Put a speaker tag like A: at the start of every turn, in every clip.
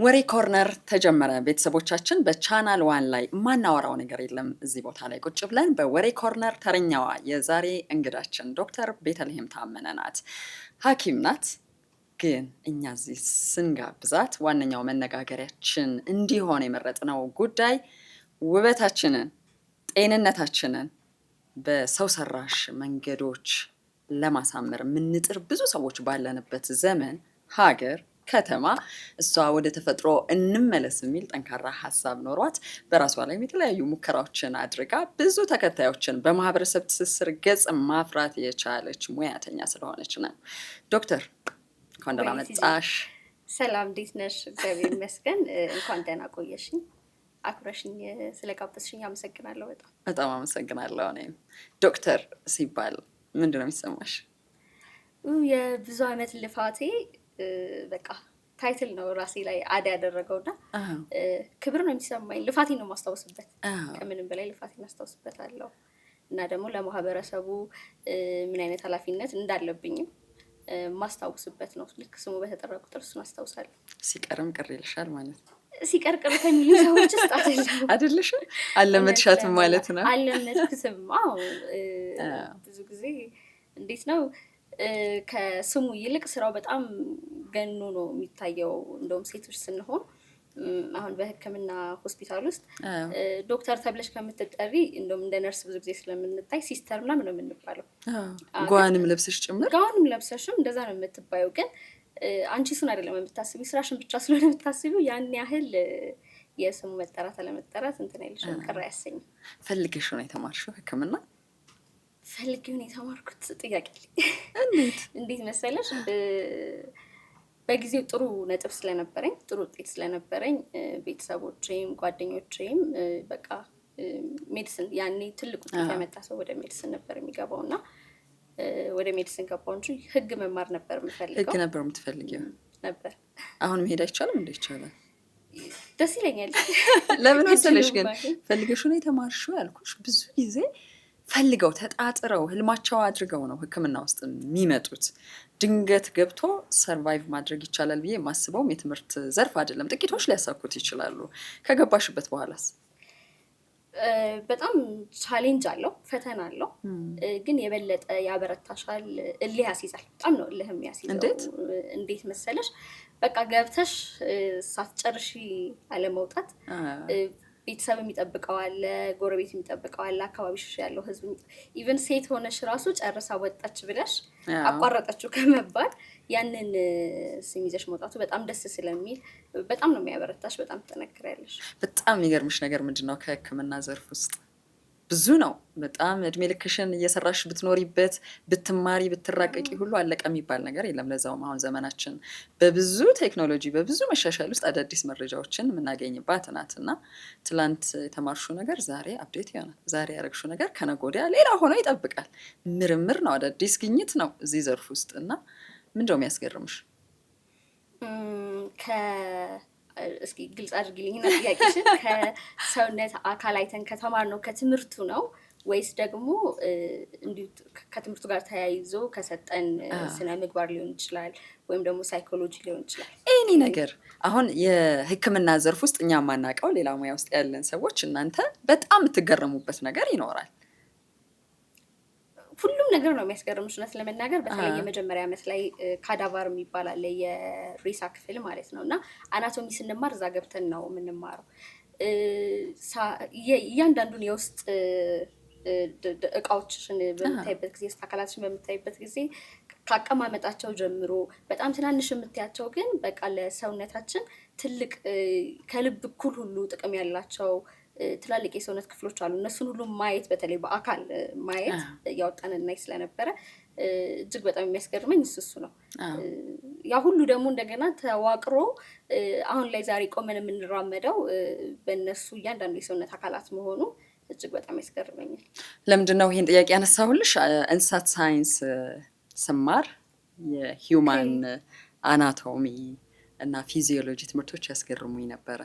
A: ወሬ ኮርነር ተጀመረ። ቤተሰቦቻችን በቻናል ዋን ላይ ማናወራው ነገር የለም። እዚህ ቦታ ላይ ቁጭ ብለን በወሬ ኮርነር ተረኛዋ የዛሬ እንግዳችን ዶክተር ቤተልሔም ታመነ ናት። ሐኪም ናት። ግን እኛ እዚህ ስንጋብዛት ዋነኛው መነጋገሪያችን እንዲሆን የመረጥነው ጉዳይ ውበታችንን፣ ጤንነታችንን በሰው ሰራሽ መንገዶች ለማሳመር የምንጥር ብዙ ሰዎች ባለንበት ዘመን ሀገር ከተማ እሷ ወደ ተፈጥሮ እንመለስ የሚል ጠንካራ ሀሳብ ኖሯት በራሷ ላይ የተለያዩ ሙከራዎችን አድርጋ ብዙ ተከታዮችን በማህበረሰብ ትስስር ገጽ ማፍራት የቻለች ሙያተኛ ስለሆነች ነው። ዶክተር እንኳን ደህና መጣሽ።
B: ሰላም፣ እንዴት ነሽ? እግዚአብሔር ይመስገን። እንኳን ደህና ቆየሽኝ። አክብረሽኝ ስለጋበዝሽኝ አመሰግናለሁ።
A: በጣም አመሰግናለሁ። እኔም ዶክተር ሲባል ምንድን ነው የሚሰማሽ?
B: የብዙ ዓመት ልፋቴ በቃ ታይትል ነው ራሴ ላይ አድ ያደረገውና ክብር ነው የሚሰማኝ። ልፋቴን ነው የማስታውስበት፣ ከምንም በላይ ልፋቴን አስታውስበታለሁ እና ደግሞ ለማህበረሰቡ ምን አይነት ኃላፊነት እንዳለብኝም ማስታውስበት ነው። ልክ ስሙ በተጠራ ቁጥር እሱን አስታውሳለሁ።
A: ሲቀርም ቅር ይልሻል ማለት ነው?
B: ሲቀርቅር ከሚሉ ሰዎች ውስጥ
A: አይደለሽም? አለመድሻትም ማለት ነው?
B: አለመድኩትም። ብዙ ጊዜ እንዴት ነው ከስሙ ይልቅ ስራው በጣም ገኖ ነው የሚታየው። እንደውም ሴቶች ስንሆን አሁን በሕክምና ሆስፒታል ውስጥ ዶክተር ተብለሽ ከምትጠሪ እንደውም እንደ ነርስ ብዙ ጊዜ ስለምንታይ ሲስተር ምናምን ነው የምንባለው።
A: ጋውንም ለብሰሽ ጭምር
B: ጋውንም ለብሰሽም እንደዛ ነው የምትባየው። ግን አንቺ እሱን አይደለም የምታስቢው፣ ስራሽን ብቻ ስለሆነ የምታስቢው ያን ያህል የስሙ መጠራት አለመጠራት እንትን አይልሽም፣ ቅር አያሰኝም።
A: ፈልገሽ ነው የተማርሽው ሕክምና?
B: ፈልጌውን የተማርኩት ጥያቄ እንዴት መሰለሽ፣ በጊዜው ጥሩ ነጥብ ስለነበረኝ፣ ጥሩ ውጤት ስለነበረኝ ቤተሰቦቼም ጓደኞቼም በቃ ሜዲሲን፣ ያኔ ትልቅ ውጤት ያመጣ ሰው ወደ ሜዲሲን ነበር የሚገባው እና ወደ ሜዲሲን ገባሁ እንጂ ህግ መማር ነበር የምፈልገው።
A: ህግ ነበር የምትፈልጊው?
B: ነበር።
A: አሁን መሄድ አይቻልም? እንደ ይቻላል?
B: ደስ ይለኛል።
A: ለምን መሰለሽ ግን ፈልገሽ ነው የተማርሽው ያልኩሽ። ብዙ ጊዜ ፈልገው ተጣጥረው ህልማቸው አድርገው ነው ህክምና ውስጥ የሚመጡት። ድንገት ገብቶ ሰርቫይቭ ማድረግ ይቻላል ብዬ የማስበውም የትምህርት ዘርፍ አይደለም። ጥቂቶች ሊያሳኩት ይችላሉ። ከገባሽበት በኋላስ?
B: በጣም ቻሌንጅ አለው፣ ፈተና አለው። ግን የበለጠ ያበረታሻል፣ እልህ ያስይዛል። በጣም ነው እልህ የሚያስይዘው። እንዴት መሰለሽ፣ በቃ ገብተሽ ሳትጨርሺ አለመውጣት። ቤተሰብ የሚጠብቀው አለ፣ ጎረቤት የሚጠብቀው አለ፣ አካባቢሽ ያለው ህዝብ። ኢቨን ሴት ሆነሽ ራሱ ጨርሳ ወጣች ብለሽ አቋረጠችው ከመባል ያንን ስም ይዘሽ መውጣቱ በጣም ደስ ስለሚል በጣም ነው የሚያበረታሽ። በጣም ትጠነክሪያለሽ።
A: በጣም የሚገርምሽ ነገር ምንድነው? ከህክምና ዘርፍ ውስጥ ብዙ ነው። በጣም እድሜ ልክሽን እየሰራሽ ብትኖሪበት፣ ብትማሪ፣ ብትራቀቂ ሁሉ አለቀ የሚባል ነገር የለም። ለዛውም አሁን ዘመናችን በብዙ ቴክኖሎጂ፣ በብዙ መሻሻል ውስጥ አዳዲስ መረጃዎችን የምናገኝባት ናት እና ትላንት የተማርሽው ነገር ዛሬ አፕዴት ይሆናል። ዛሬ ያደረግሽው ነገር ከነገ ወዲያ ሌላ ሆኖ ይጠብቃል። ምርምር ነው፣ አዳዲስ ግኝት ነው እዚህ ዘርፍ ውስጥ እና ምንድነው የሚያስገርምሽ?
B: እስኪ ግልጽ አድርጊልኝ እና ጥያቄሽን። ከሰውነት አካል አይተን ከተማርነው ከትምህርቱ ነው ወይስ ደግሞ እንዲሁ ከትምህርቱ ጋር ተያይዞ ከሰጠን ስነ ምግባር ሊሆን ይችላል፣ ወይም ደግሞ ሳይኮሎጂ ሊሆን ይችላል?
A: ኤኒ ነገር። አሁን የህክምና ዘርፍ ውስጥ እኛ የማናውቀው ሌላ ሙያ ውስጥ ያለን ሰዎች እናንተ በጣም የምትገረሙበት ነገር ይኖራል።
B: ሁሉም ነገር ነው የሚያስገርምሽ። እውነት ለመናገር በተለይ የመጀመሪያ ዓመት ላይ ካዳቫር የሚባል አለ፣ የሬሳ ክፍል ማለት ነው። እና አናቶሚ ስንማር እዛ ገብተን ነው የምንማረው። እያንዳንዱን የውስጥ እቃዎችሽን በምታይበት ጊዜ፣ ውስጥ አካላትሽን በምታይበት ጊዜ ካቀማመጣቸው ጀምሮ በጣም ትናንሽ የምታያቸው ግን በቃ ለሰውነታችን ትልቅ ከልብ እኩል ሁሉ ጥቅም ያላቸው ትላልቅ የሰውነት ክፍሎች አሉ። እነሱን ሁሉ ማየት፣ በተለይ በአካል ማየት ያወጣን እናይ ስለነበረ እጅግ በጣም የሚያስገርመኝ እሱ ነው። ያ ሁሉ ደግሞ እንደገና ተዋቅሮ አሁን ላይ ዛሬ ቆመን የምንራመደው በእነሱ እያንዳንዱ የሰውነት አካላት መሆኑ እጅግ በጣም ያስገርመኛል።
A: ለምንድን ነው ይህን ጥያቄ ያነሳሁልሽ? እንስሳት ሳይንስ ስማር የሂውማን አናቶሚ እና ፊዚዮሎጂ ትምህርቶች ያስገርሙኝ ነበረ።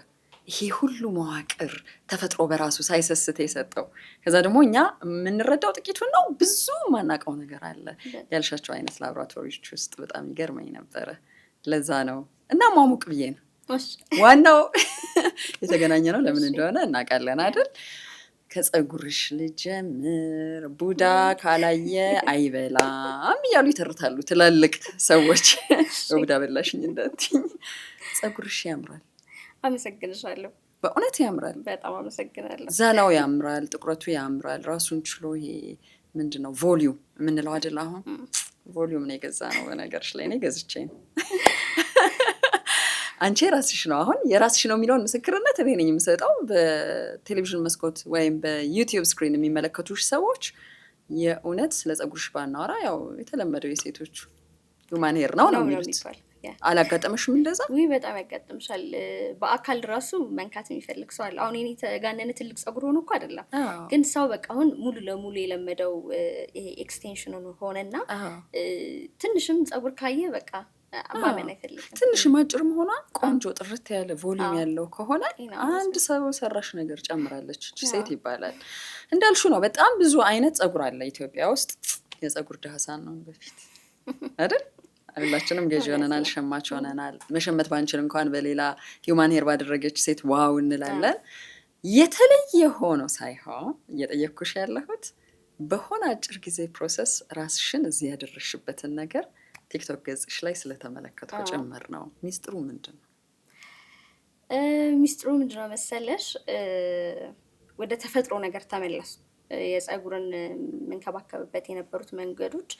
A: ይሄ ሁሉ መዋቅር ተፈጥሮ በራሱ ሳይሰስት የሰጠው፣ ከዛ ደግሞ እኛ የምንረዳው ጥቂቱን ነው፣ ብዙ ማናውቀው ነገር አለ ያልሻቸው አይነት ላቦራቶሪዎች ውስጥ በጣም ይገርመኝ ነበረ። ለዛ ነው እና ማሙቅ ብዬ ነው ዋናው የተገናኘ ነው ለምን እንደሆነ እናውቃለን አይደል? ከፀጉርሽ ልጀምር ቡዳ ካላየ አይበላም እያሉ ይተርታሉ ትላልቅ ሰዎች። በቡዳ በላሽኝ እንዳትኝ። ፀጉርሽ ያምራል።
B: አመሰግንሻለሁ።
A: በእውነት ያምራል።
B: በጣም አመሰግናለሁ።
A: ዛላው ያምራል፣ ጥቁረቱ ያምራል። ራሱን ችሎ ይሄ ምንድን ነው ቮሊዩም የምንለው አይደል? አሁን ቮሊዩም ነው የገዛ ነው በነገርሽ ላይ እኔ ገዝቼ ነው። አንቺ የራስሽ ነው። አሁን የራስሽ ነው የሚለውን ምስክርነት እኔ ነኝ የምሰጠው። በቴሌቪዥን መስኮት ወይም በዩቲዩብ ስክሪን የሚመለከቱሽ ሰዎች የእውነት ስለ ፀጉርሽ ባናወራ ያው የተለመደው የሴቶቹ ሁማን ሄር ነው የሚሉት። አላጋጠመሽም እንደዛ?
B: ውይ በጣም ያጋጥምሻል። በአካል ራሱ መንካት የሚፈልግ ሰው አለ። አሁን የኔ ተጋነነ ትልቅ ፀጉር ሆኖ እኮ አይደለም፣ ግን ሰው በቃ አሁን ሙሉ ለሙሉ የለመደው ይሄ ኤክስቴንሽኑን ሆነና ትንሽም ፀጉር ካየ በቃ ማመን አይፈልግም።
A: ትንሽም አጭርም ሆኗ ቆንጆ ጥርት ያለ ቮሊዩም ያለው ከሆነ አንድ ሰው ሰራሽ ነገር ጨምራለች ሴት ይባላል። እንዳልሹ ነው። በጣም ብዙ አይነት ፀጉር አለ ኢትዮጵያ ውስጥ። የፀጉር ዳህሳን ነው በፊት አይደል? ሁላችንም ገዢ ሆነናል፣ ሸማች ሆነናል። መሸመት ባንችል እንኳን በሌላ ሂውማን ሄር ባደረገች ሴት ዋው እንላለን። የተለየ ሆኖ ሳይሆን እየጠየቅኩሽ ያለሁት በሆነ አጭር ጊዜ ፕሮሰስ ራስሽን እዚህ ያደረሽበትን ነገር ቲክቶክ ገጽሽ ላይ ስለተመለከቱ ጭምር ነው። ሚስጥሩ ምንድን ነው?
B: ሚስጥሩ ምንድን ነው መሰለሽ? ወደ ተፈጥሮ ነገር ተመለሱ። የፀጉርን የምንከባከብበት የነበሩት መንገዶች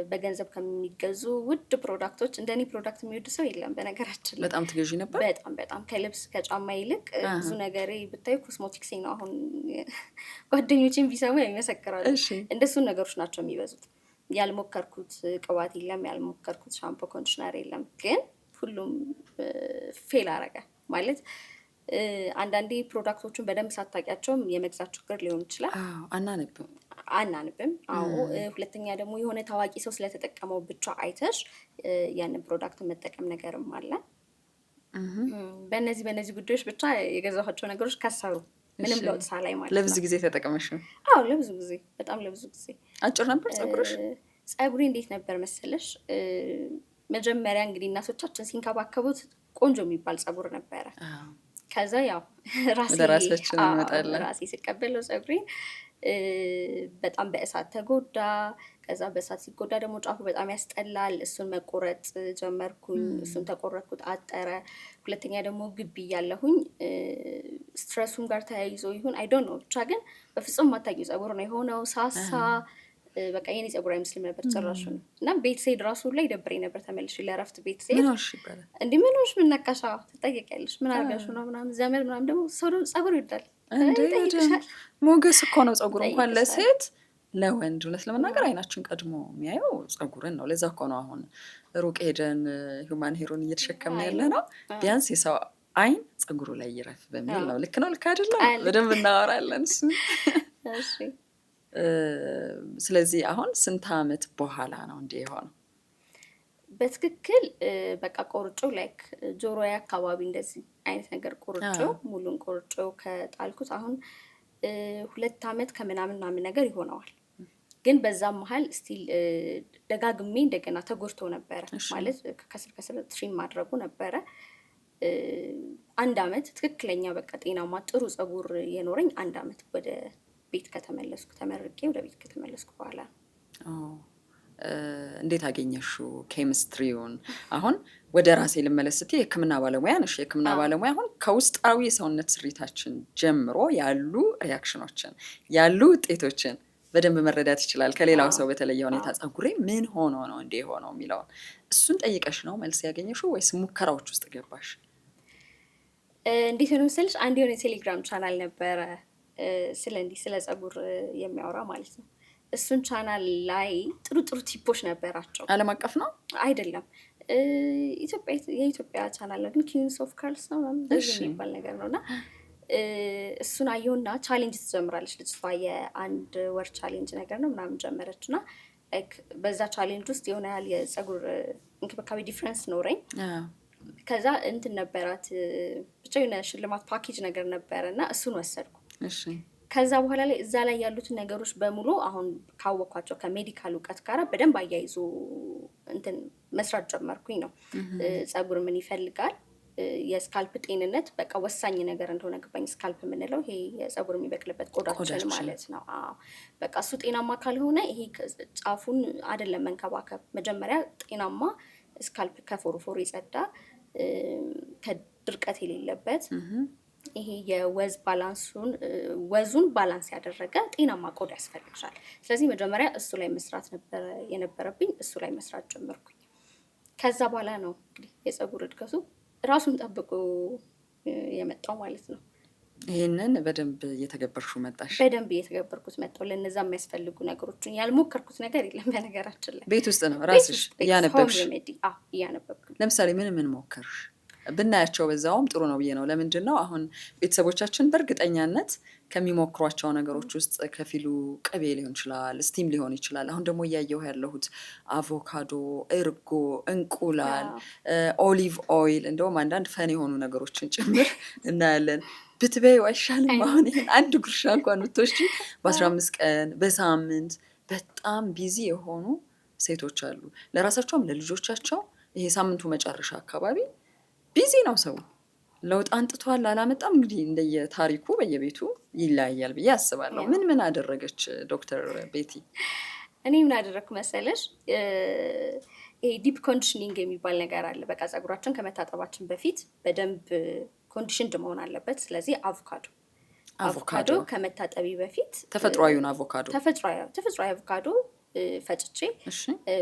B: በገንዘብ ከሚገዙ ውድ ፕሮዳክቶች እንደኔ ፕሮዳክት የሚወድ ሰው የለም በነገራችን ላይ።
A: በጣም ትገዢ ነበር?
B: በጣም ከልብስ ከጫማ ይልቅ ብዙ ነገሬ ብታዩ ኮስሞቲክስ ነው። አሁን ጓደኞችን ቢሰሙ ይመሰክራሉ። እንደሱን ነገሮች ናቸው የሚበዙት። ያልሞከርኩት ቅባት የለም፣ ያልሞከርኩት ሻምፖ ኮንዲሽነር የለም። ግን ሁሉም ፌል አረገ ማለት አንዳንዴ ፕሮዳክቶቹን በደንብ ሳታውቂያቸውም የመግዛት ችግር ሊሆን ይችላል። አናንብም። አዎ። ሁለተኛ ደግሞ የሆነ ታዋቂ ሰው ስለተጠቀመው ብቻ አይተሽ ያንን ፕሮዳክት መጠቀም ነገርም አለ። በእነዚህ ጉዳዮች ብቻ የገዛኋቸው ነገሮች ከሰሩ። ምንም ለውጥ ሳላይ ማለት ነው።
A: ለብዙ ጊዜ ተጠቀመሽ?
B: አዎ ለብዙ ጊዜ፣ በጣም ለብዙ ጊዜ።
A: አጭር ነበር ፀጉርሽ?
B: ፀጉሬ እንዴት ነበር መሰለሽ? መጀመሪያ እንግዲህ እናቶቻችን ሲንከባከቡት ቆንጆ የሚባል ፀጉር ነበረ። ከዛ ያው ራሴ ሲቀበለው ፀጉሬን በጣም በእሳት ተጎዳ። ከዛ በእሳት ሲጎዳ ደግሞ ጫፉ በጣም ያስጠላል። እሱን መቆረጥ ጀመርኩኝ። እሱን ተቆረጥኩት፣ አጠረ። ሁለተኛ ደግሞ ግቢ ያለሁኝ ስትረሱን ጋር ተያይዞ ይሁን አይ ዶንት ኖ፣ ብቻ ግን በፍጹም ማታውቂው ፀጉር ነው የሆነው። ሳሳ በቃ የኔ ፀጉር አይመስልም ነበር ጭራሹ። እና ቤት ስሄድ ራሱ ላይ ደብሬ ነበር። ተመልሼ ለእረፍት ቤት ስሄድ እንዲህ ምን ሆንሽ ምን ነካሽ ትጠየቂያለሽ። ምን አድርገሽ ነው ምናምን። ዘመድ ምናምን ደግሞ ሰው ፀጉር ይወዳል።
A: ሞገስ እኮ ነው ፀጉር እንኳን ለሴት ለወንድ። እውነት ለመናገር አይናችን ቀድሞ የሚያየው ፀጉርን ነው። ለዛ እኮ ነው አሁን ሩቅ ሄደን ሂውማን ሄሩን እየተሸከምን ያለ ነው። ቢያንስ የሰው አይን ፀጉሩ ላይ ይረፍ በሚል ነው። ልክ ነው ልክ አይደለም? በደንብ እናወራለን እሱ። ስለዚህ አሁን ስንት ዓመት በኋላ ነው እንዲህ የሆነው?
B: በትክክል በቃ ቆርጬው ላይክ ጆሮዬ አካባቢ እንደዚህ አይነት ነገር ቆርጬው ሙሉን ቆርጬው ከጣልኩት አሁን 2 ዓመት ከምናምን ነገር ይሆነዋል። ግን በዛም መሀል ስቲል ደጋግሜ እንደገና ተጎድቶ ነበረ። ማለት ከስር ትሪም ማድረጉ ነበረ። 1 ዓመት ትክክለኛ በቃ ጤናማ ጥሩ ፀጉር የኖረኝ 1 ዓመት ወደ ቤት ከተመለስኩ ተመርቄ ወደ ቤት ከተመለስኩ በኋላ።
A: እንዴት አገኘሽው ኬሚስትሪውን? አሁን ወደ ራሴ ልመለስ ስትይ የሕክምና ባለሙያ ነሽ። የሕክምና ባለሙያ አሁን ከውስጣዊ የሰውነት ስሪታችን ጀምሮ ያሉ ሪያክሽኖችን ያሉ ውጤቶችን በደንብ መረዳት ይችላል ከሌላው ሰው በተለየ ሁኔታ። ፀጉሬ ምን ሆኖ ነው እንዲህ የሆነው የሚለውን እሱን ጠይቀሽ ነው መልስ ያገኘሽው ወይስ ሙከራዎች ውስጥ ገባሽ?
B: እንዴት ነው መሰለሽ፣ አንድ የሆነ ቴሌግራም ቻናል ነበረ ስለ ፀጉር የሚያወራ ማለት ነው። እሱን ቻናል ላይ ጥሩ ቲፖች ነበራቸው።
A: ዓለም አቀፍ ነው
B: አይደለም፣ የኢትዮጵያ ቻናል ነው፣ ግን ኪንግስ ኦፍ ካርልስ ነው የሚባል ነገር ነው። እና እሱን አየሁና ቻሌንጅ ትጀምራለች ልጅቷ። የ1 ወር ቻሌንጅ ነገር ነው ምናምን ጀመረች። እና በዛ ቻሌንጅ ውስጥ የሆነ ያህል የፀጉር እንክብካቤ ዲፍረንስ ኖረኝ። ከዛ እንትን ነበራት ብቻ የሆነ ሽልማት ፓኬጅ ነገር ነበረ እና እሱን ወሰድኩ። ከዛ በኋላ ላይ እዛ ላይ ያሉትን ነገሮች በሙሉ አሁን ካወኳቸው ከሜዲካል እውቀት ጋር በደንብ አያይዞ እንትን መስራት ጀመርኩኝ ነው። ፀጉር ምን ይፈልጋል፣ የስካልፕ ጤንነት በቃ ወሳኝ ነገር እንደሆነ ገባኝ። ስካልፕ የምንለው ይሄ የፀጉር የሚበቅልበት ቆዳችን ማለት ነው። በቃ እሱ ጤናማ ካልሆነ ይሄ ጫፉን አይደለም መንከባከብ። መጀመሪያ ጤናማ ስካልፕ ከፎሮፎር የጸዳ ከድርቀት የሌለበት ይሄ የወዝ ባላንሱን ወዙን ባላንስ ያደረገ ጤናማ ቆዳ ያስፈልግሻል። ስለዚህ መጀመሪያ እሱ ላይ መስራት ነበር የነበረብኝ። እሱ ላይ መስራት ጀመርኩኝ። ከዛ በኋላ ነው እንግዲህ የፀጉር እድገቱ ራሱን ጠብቆ የመጣው ማለት ነው።
A: ይህንን በደንብ እየተገበርሹ መጣሽ?
B: በደንብ እየተገበርኩት መጣው። ለነዛ የሚያስፈልጉ ነገሮችን ያልሞከርኩት ነገር የለም። በነገራችን ላይ
A: ቤት ውስጥ ነው ራስሽ እያነበብሽ?
B: እያነበብኩ።
A: ለምሳሌ ምን ሞከርሽ? ብናያቸው በዛውም ጥሩ ነው ብዬ ነው። ለምንድን ነው አሁን ቤተሰቦቻችን በእርግጠኛነት ከሚሞክሯቸው ነገሮች ውስጥ ከፊሉ ቅቤ ሊሆን ይችላል፣ ስቲም ሊሆን ይችላል። አሁን ደግሞ እያየሁ ያለሁት አቮካዶ፣ እርጎ፣ እንቁላል፣ ኦሊቭ ኦይል እንደውም አንዳንድ ፈን የሆኑ ነገሮችን ጭምር እናያለን። ብትበይ አይሻልም? አሁን ይህን አንድ ጉርሻ እንኳን ብትወስጂ በ15 ቀን በሳምንት በጣም ቢዚ የሆኑ ሴቶች አሉ። ለራሳቸውም ለልጆቻቸው ይሄ ሳምንቱ መጨረሻ አካባቢ ቢዚ ነው ሰው። ለውጥ አንጥቷል አላመጣም እንግዲህ እንደየታሪኩ በየቤቱ ይለያያል ብዬ አስባለሁ። ምን አደረገች ዶክተር ቤቲ?
B: እኔ ምን አደረግኩ መሰለሽ? ይሄ ዲፕ ኮንዲሽኒንግ የሚባል ነገር አለ። በቃ ፀጉራችን ከመታጠባችን በፊት በደንብ ኮንዲሽንድ መሆን አለበት። ስለዚህ አቮካዶ ከመታጠቢ በፊት
A: ተፈጥሯዊውን
B: ተፈጥሯዊ አቮካዶ ፈጭቼ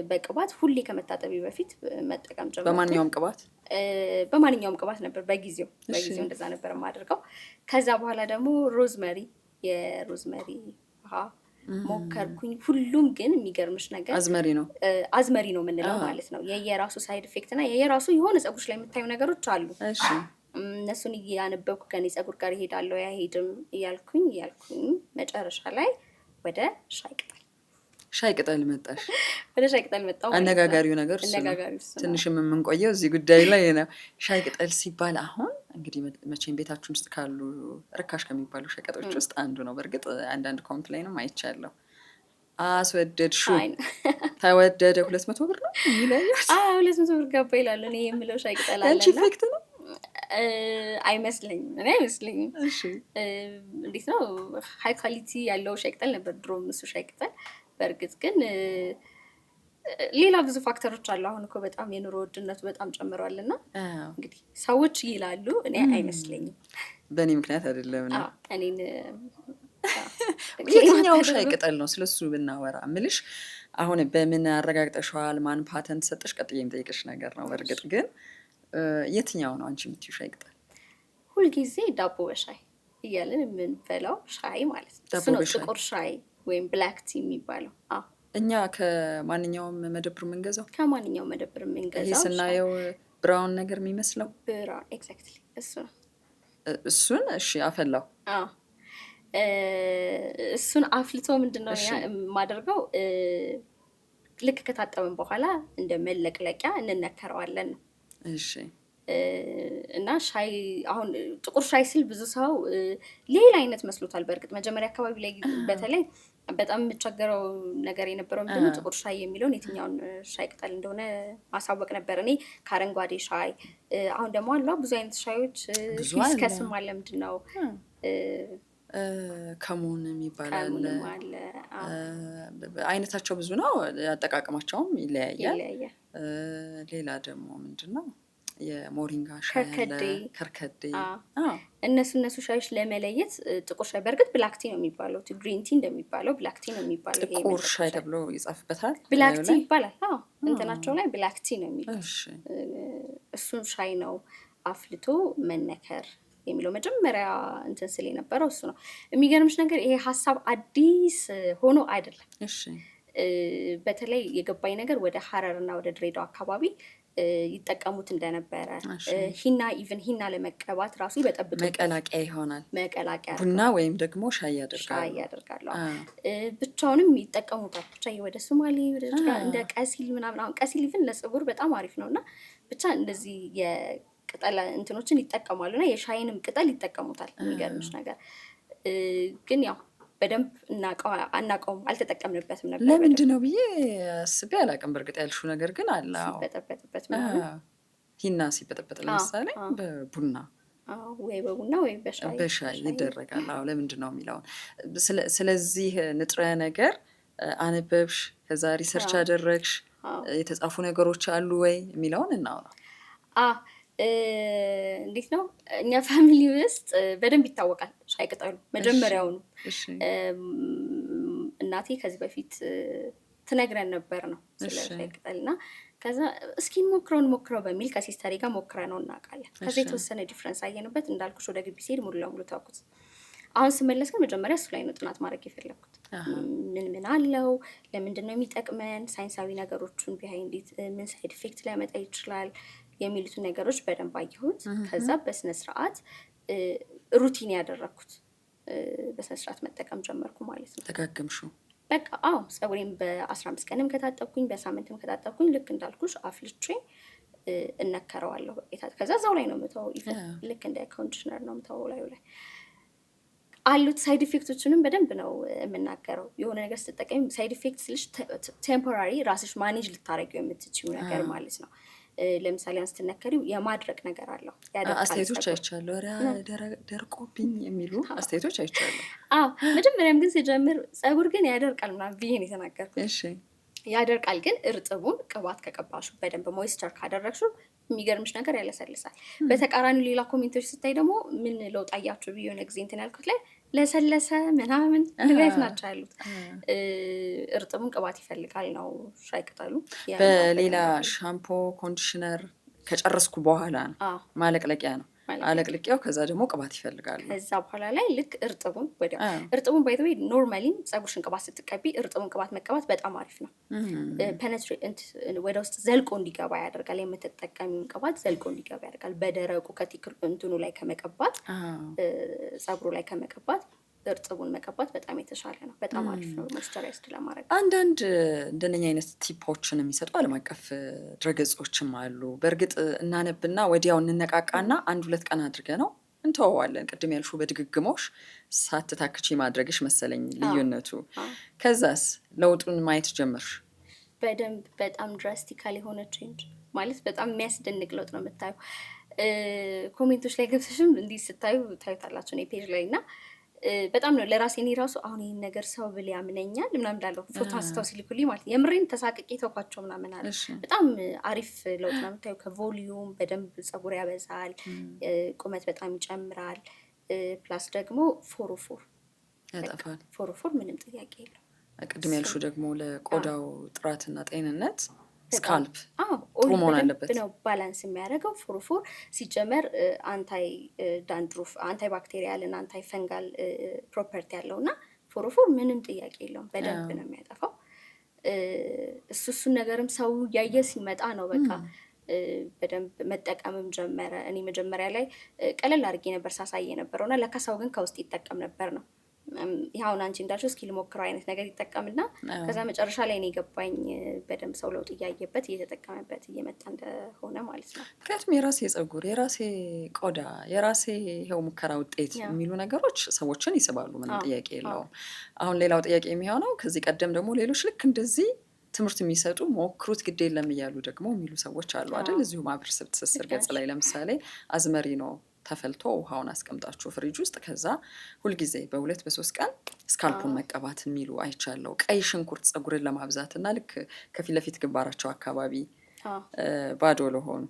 B: በቅባት ሁሌ ከመታጠቢ በፊት መጠቀም ጀመርኩ። በማንኛውም ቅባት ነበር በጊዜው እንደዛ ነበር የማደርገው። ከዛ በኋላ ደግሞ የሮዝመሪ ውሃ ሞከርኩኝ። ሁሉም ግን የሚገርምሽ ነገር አዝመሪ ነው የምንለው ማለት ነው። የየራሱ ሳይድ ኢፌክት እና የየራሱ የሆነ ፀጉርሽ ላይ የምታዩ ነገሮች አሉ። እነሱን እያነበብኩ ከኔ ፀጉር ጋር ይሄዳለሁ አይሄድም እያልኩኝ መጨረሻ ላይ ወደ ሻይ ቅጠል
A: መጣሽ?
B: ወደ ሻይ ቅጠል መጣሁ።
A: አነጋጋሪው ነገር ትንሽም የምንቆየው እዚህ ጉዳይ ላይ ነው። ሻይ ቅጠል ሲባል አሁን እንግዲህ መቼም ቤታችን ውስጥ ካሉ ርካሽ ከሚባሉ ሸቀጦች ውስጥ አንዱ ነው። በእርግጥ አንዳንድ ኮምፕላይንም አይቻለሁ። አስወደድሽው? ተወደደ። 200 ብር ነው የሚለያዩት?
B: 200 ብር ገባ ይላሉ። እኔ የምለው ሻይ ቅጠል አለና
A: ኢፌክት ነው
B: አይመስለኝም። እንዴት ነው ሃይ ኳሊቲ ያለው ሻይ ቅጠል ነበር ድሮ እሱ ሻይ ቅጠል። በእርግጥ ግን ሌላ ብዙ ፋክተሮች አሉ። አሁን እኮ በጣም የኑሮ ውድነቱ በጣም ጨምሯል እና እንግዲህ ሰዎች ይላሉ፣ እኔ አይመስለኝም።
A: በእኔ ምክንያት አይደለም ነው።
B: እኔን
A: የትኛው ሻይ ቅጠል ነው? ስለሱ ብናወራ ምልሽ አሁን በምን አረጋግጠሽዋል? ማን ፓተንት ሰጠሽ? ቀጥዬ የምጠይቅሽ ነገር ነው። በእርግጥ ግን የትኛው ነው አንቺ የምትይው ሻይ ቅጠል?
B: ሁልጊዜ ዳቦ በሻይ እያለን የምንበላው ሻይ ማለት ነው። እሱ ነው ጥቁር ሻይ ወይም ብላክ ቲ የሚባለው።
A: እኛ ከማንኛውም መደብር የምንገዛው
B: ይሄ
A: ስናየው ብራውን ነገር የሚመስለው
B: ብራውን ኤግዛክትሊ እሱ ነው።
A: እሱን እሺ አፈላው።
B: እሱን አፍልቶ ምንድነው የማደርገው? ልክ ከታጠብን በኋላ እንደ መለቅለቂያ እንነከረዋለን ነው።
A: እሺ።
B: እና ሻይ አሁን ጥቁር ሻይ ሲል ብዙ ሰው ሌላ አይነት መስሎታል። በእርግጥ መጀመሪያ አካባቢ ላይ በተለይ በጣም የምቸገረው ነገር የነበረው ምንድነው ጥቁር ሻይ የሚለውን የትኛውን ሻይ ቅጠል እንደሆነ ማሳወቅ ነበር። እኔ ከአረንጓዴ ሻይ፣ አሁን ደግሞ አሉ ብዙ አይነት ሻዮች። ሂስከስም አለ፣ ምንድነው
A: ከሙን የሚባል አለ። አይነታቸው ብዙ ነው፣ አጠቃቀማቸውም ይለያያል። ሌላ ደግሞ ምንድነው የሞሪንጋ ሻይ አለ፣ ከርከዴ።
B: እነሱ ሻዮች ለመለየት ጥቁር ሻይ በእርግጥ ብላክ ቲ ነው የሚባለው፣ ግሪን ቲ እንደሚባለው ብላክ ቲ ነው የሚባለው።
A: ጥቁር ሻይ ተብሎ ይጻፍበታል፣
B: ብላክ ቲ ይባላል። እንትናቸው ላይ ብላክ ቲ ነው የሚለው። እሱን ሻይ ነው አፍልቶ መነከር የሚለው መጀመሪያ እንትን ስል የነበረው እሱ ነው። የሚገርምሽ ነገር ይሄ ሀሳብ አዲስ ሆኖ አይደለም። በተለይ የገባኝ ነገር ወደ ሀረርና ወደ ድሬዳዋ አካባቢ ይጠቀሙት እንደነበረ ሂና ለመቀባት ራሱ ይበጠብጡ፣
A: መቀላቂያ ይሆናል።
B: መቀላቂያ
A: ቡና ወይም ደግሞ ሻይ
B: ያደርጋሉ። ብቻውንም ይጠቀሙታል። ብቻ ወደ ሶማሌ ወደ እንደ ቀሲል ምናምን። አሁን ቀሲል ኢቭን ለፀጉር በጣም አሪፍ ነው እና ብቻ እንደዚህ የቅጠል እንትኖችን ይጠቀማሉ እና የሻይንም ቅጠል ይጠቀሙታል። የሚገርምሽ ነገር ግን ያው በደንብ አናውቀውም፣ አልተጠቀምንበትም ነበር።
A: ለምንድን ነው ብዬ አስቤ አላውቅም። በእርግጥ ያልሽው ነገር ግን አለ።
B: ሲበጠበጥበት
A: ሂና ሲበጠበጥ ለምሳሌ በቡና
B: ወይ በቡና ወይ
A: በሻይ ይደረጋል። አዎ ለምንድን ነው የሚለውን ስለዚህ ንጥረ ነገር አነበብሽ፣ ከዛ ሪሰርች አደረግሽ፣ የተጻፉ ነገሮች አሉ ወይ የሚለውን እናውራ።
B: እንዴት ነው እኛ ፋሚሊ ውስጥ በደንብ ይታወቃል ሻይ ቅጠሉ መጀመሪያውኑ። እናቴ ከዚህ በፊት ትነግረን ነበር ነው ስለ ሻይ ቅጠል እና ከዛ እስኪ ሞክረው በሚል ከሲስተሪ ጋር ሞክረ ነው እናውቃለን። ከዛ የተወሰነ ዲፍረንስ አየንበት። እንዳልኩሽ ወደ ግቢ ሲሄድ ሙሉ ለሙሉ ተውኩት። አሁን ስመለስ ግን መጀመሪያ እሱ ላይ ነው ጥናት ማድረግ የፈለኩት። ምን አለው፣ ለምንድን ነው የሚጠቅመን፣ ሳይንሳዊ ነገሮችን ቢሃይንድ ምን ሳይድ ኢፌክት ሊያመጣ ይችላል የሚሉትን ነገሮች በደንብ አየሁት። ከዛ በስነስርዓት ሩቲን ያደረኩት በስነስርዓት መጠቀም ጀመርኩ ማለት ነው።
A: ተጋገምሽው?
B: በቃ ፀጉሬን በ15 ቀንም ከታጠብኩኝ በሳምንትም ከታጠብኩኝ ልክ እንዳልኩሽ አፍልቼ እነከረዋለሁ በቤታት። ከዛ እዛው ላይ ነው የምተወው። ልክ እንደ ኮንዲሽነር ነው የምተወው ላዩ ላይ አሉት። ሳይድ ኢፌክቶችንም በደንብ ነው የምናገረው። የሆነ ነገር ስትጠቀሚ ሳይድ ኢፌክት ስልሽ ቴምፖራሪ ራስሽ ማኔጅ ልታረጊው የምትችይው ነገር ማለት ነው። ለምሳሌ ስትነከሪው የማድረቅ ነገር አለው።
A: አስተያየቶች አይቻለሁ። ደርቆብኝ የሚሉ አስተያየቶች አይቻለሁ።
B: መጀመሪያም ግን ሲጀምር ፀጉር ግን ያደርቃል ምናምን ብዬ ነው የተናገርኩት። ያደርቃል ግን እርጥቡን ቅባት ከቀባሹ በደንብ ሞይስቸር ካደረግሹ የሚገርምሽ ነገር ያለሰልሳል። በተቃራኒው ሌላ ኮሜንቶች ስታይ ደግሞ ምን ለውጥ አያችሁ ብዬ የሆነ ጊዜ እንትን ያልኩት ላይ ለሰለሰ ምናምን ንጋት ናቸው ያሉት። እርጥቡን ቅባት ይፈልጋል ነው ሻይ ቅጠሉ።
A: በሌላ ሻምፖ ኮንዲሽነር ከጨረስኩ በኋላ ነው ማለቅለቂያ ነው አለቅልቄው፣ ከዛ ደግሞ ቅባት ይፈልጋል።
B: ከዛ በኋላ ላይ ልክ እርጥቡን ባይ ዘ ዌይ ኖርማሊ ፀጉርሽን ቅባት ስትቀቢ እርጥቡን ቅባት መቀባት በጣም አሪፍ ነው። ፔኔትሬት ወደ ውስጥ ዘልቆ እንዲገባ ያደርጋል። የምትጠቀሚውን ቅባት ዘልቆ እንዲገባ ያደርጋል። በደረቁ ከቲክር እንትኑ ላይ ከመቀባት ፀጉሩ ላይ ከመቀባት እርጥቡን መቀባት በጣም የተሻለ ነው። በጣም አሪፍ ነው ሞይስቸራይዝድ ለማድረግ።
A: አንዳንድ እንደነኛ አይነት ቲፖችን የሚሰጡ ዓለም አቀፍ ድረገጾችም አሉ። በእርግጥ እናነብና ወዲያው እንነቃቃና 1-2 ቀን አድርገ ነው እንተወዋለን። ቅድም ያልሹ በድግግሞሽ ሳትታክቺ ማድረግሽ መሰለኝ ልዩነቱ። ከዛስ ለውጡን ማየት ጀመርሽ?
B: በደንብ በጣም ድራስቲካል የሆነ ቼንጅ ማለት በጣም የሚያስደንቅ ለውጥ ነው የምታዩ። ኮሜንቶች ላይ ገብተሽም እንዲህ ስታዩ ታዩታላችሁ እኔ ፔጅ ላይ እና በጣም ነው ለራሴ እኔ ራሱ አሁን ይሄን ነገር ሰው ብል ያምነኛል ምናምን እንዳለው ፎቶ አንስተው ሲልኩልኝ ማለት የምሬን ተሳቅቄ ተውኳቸው ምናምን አለ። በጣም አሪፍ ለውጥ ነው የምታዩ። ከቮሊዩም በደንብ ፀጉር ያበዛል፣ ቁመት በጣም ይጨምራል። ፕላስ ደግሞ ፎሮፎር
A: ያጠፋል።
B: ፎሮፎር ምንም ጥያቄ የለው።
A: ቅድም ያልሹ ደግሞ ለቆዳው ጥራትና ጤንነት ስካልፕ ጥሩ መሆን አለበት
B: ነው ባላንስ የሚያደርገው። ፎሮፎር ሲጀመር አንታይ ዳንድሩፍ፣ አንታይ ባክቴሪያል እና አንታይ ፈንጋል ፕሮፐርቲ ያለው እና ፎሮፎር ምንም ጥያቄ የለውም። በደንብ ነው የሚያጠፋው። እሱን ነገርም ሰው እያየ ሲመጣ ነው በቃ በደንብ መጠቀምም ጀመረ። እኔ መጀመሪያ ላይ ቀለል አድርጌ ነበር ሳሳይ የነበረው እና ለካ ሰው ግን ከውስጥ ይጠቀም ነበር ነው። ይኸውን አንቺ እንዳልሽው እስኪ ልሞክረው አይነት ነገር ይጠቀምና ከዛ መጨረሻ ላይ ነው የገባኝ በደንብ ሰው ለውጥ እያየበት እየተጠቀመበት እየመጣ እንደሆነ ማለት ነው።
A: ምክንያቱም የራሴ ፀጉር፣ የራሴ ቆዳ፣ የራሴ ይኸው ሙከራ ውጤት የሚሉ ነገሮች ሰዎችን ይስባሉ። ምንም ጥያቄ የለውም። አሁን ሌላው ጥያቄ የሚሆነው ከዚህ ቀደም ደግሞ ሌሎች ልክ እንደዚህ ትምህርት የሚሰጡ ሞክሩት ግድ የለም እያሉ ደግሞ የሚሉ ሰዎች አሉ አይደል? እዚሁ ማህበረሰብ ትስስር ገጽ ላይ ለምሳሌ አዝመሪኖ ተፈልቶ ውሃውን አስቀምጣችሁ ፍሪጅ ውስጥ ከዛ ሁልጊዜ በ2-3 ቀን ስካልፑን መቀባት የሚሉ አይቻለው። ቀይ ሽንኩርት ፀጉርን ለማብዛት እና ልክ ከፊት ለፊት ግንባራቸው አካባቢ ባዶ ለሆኑ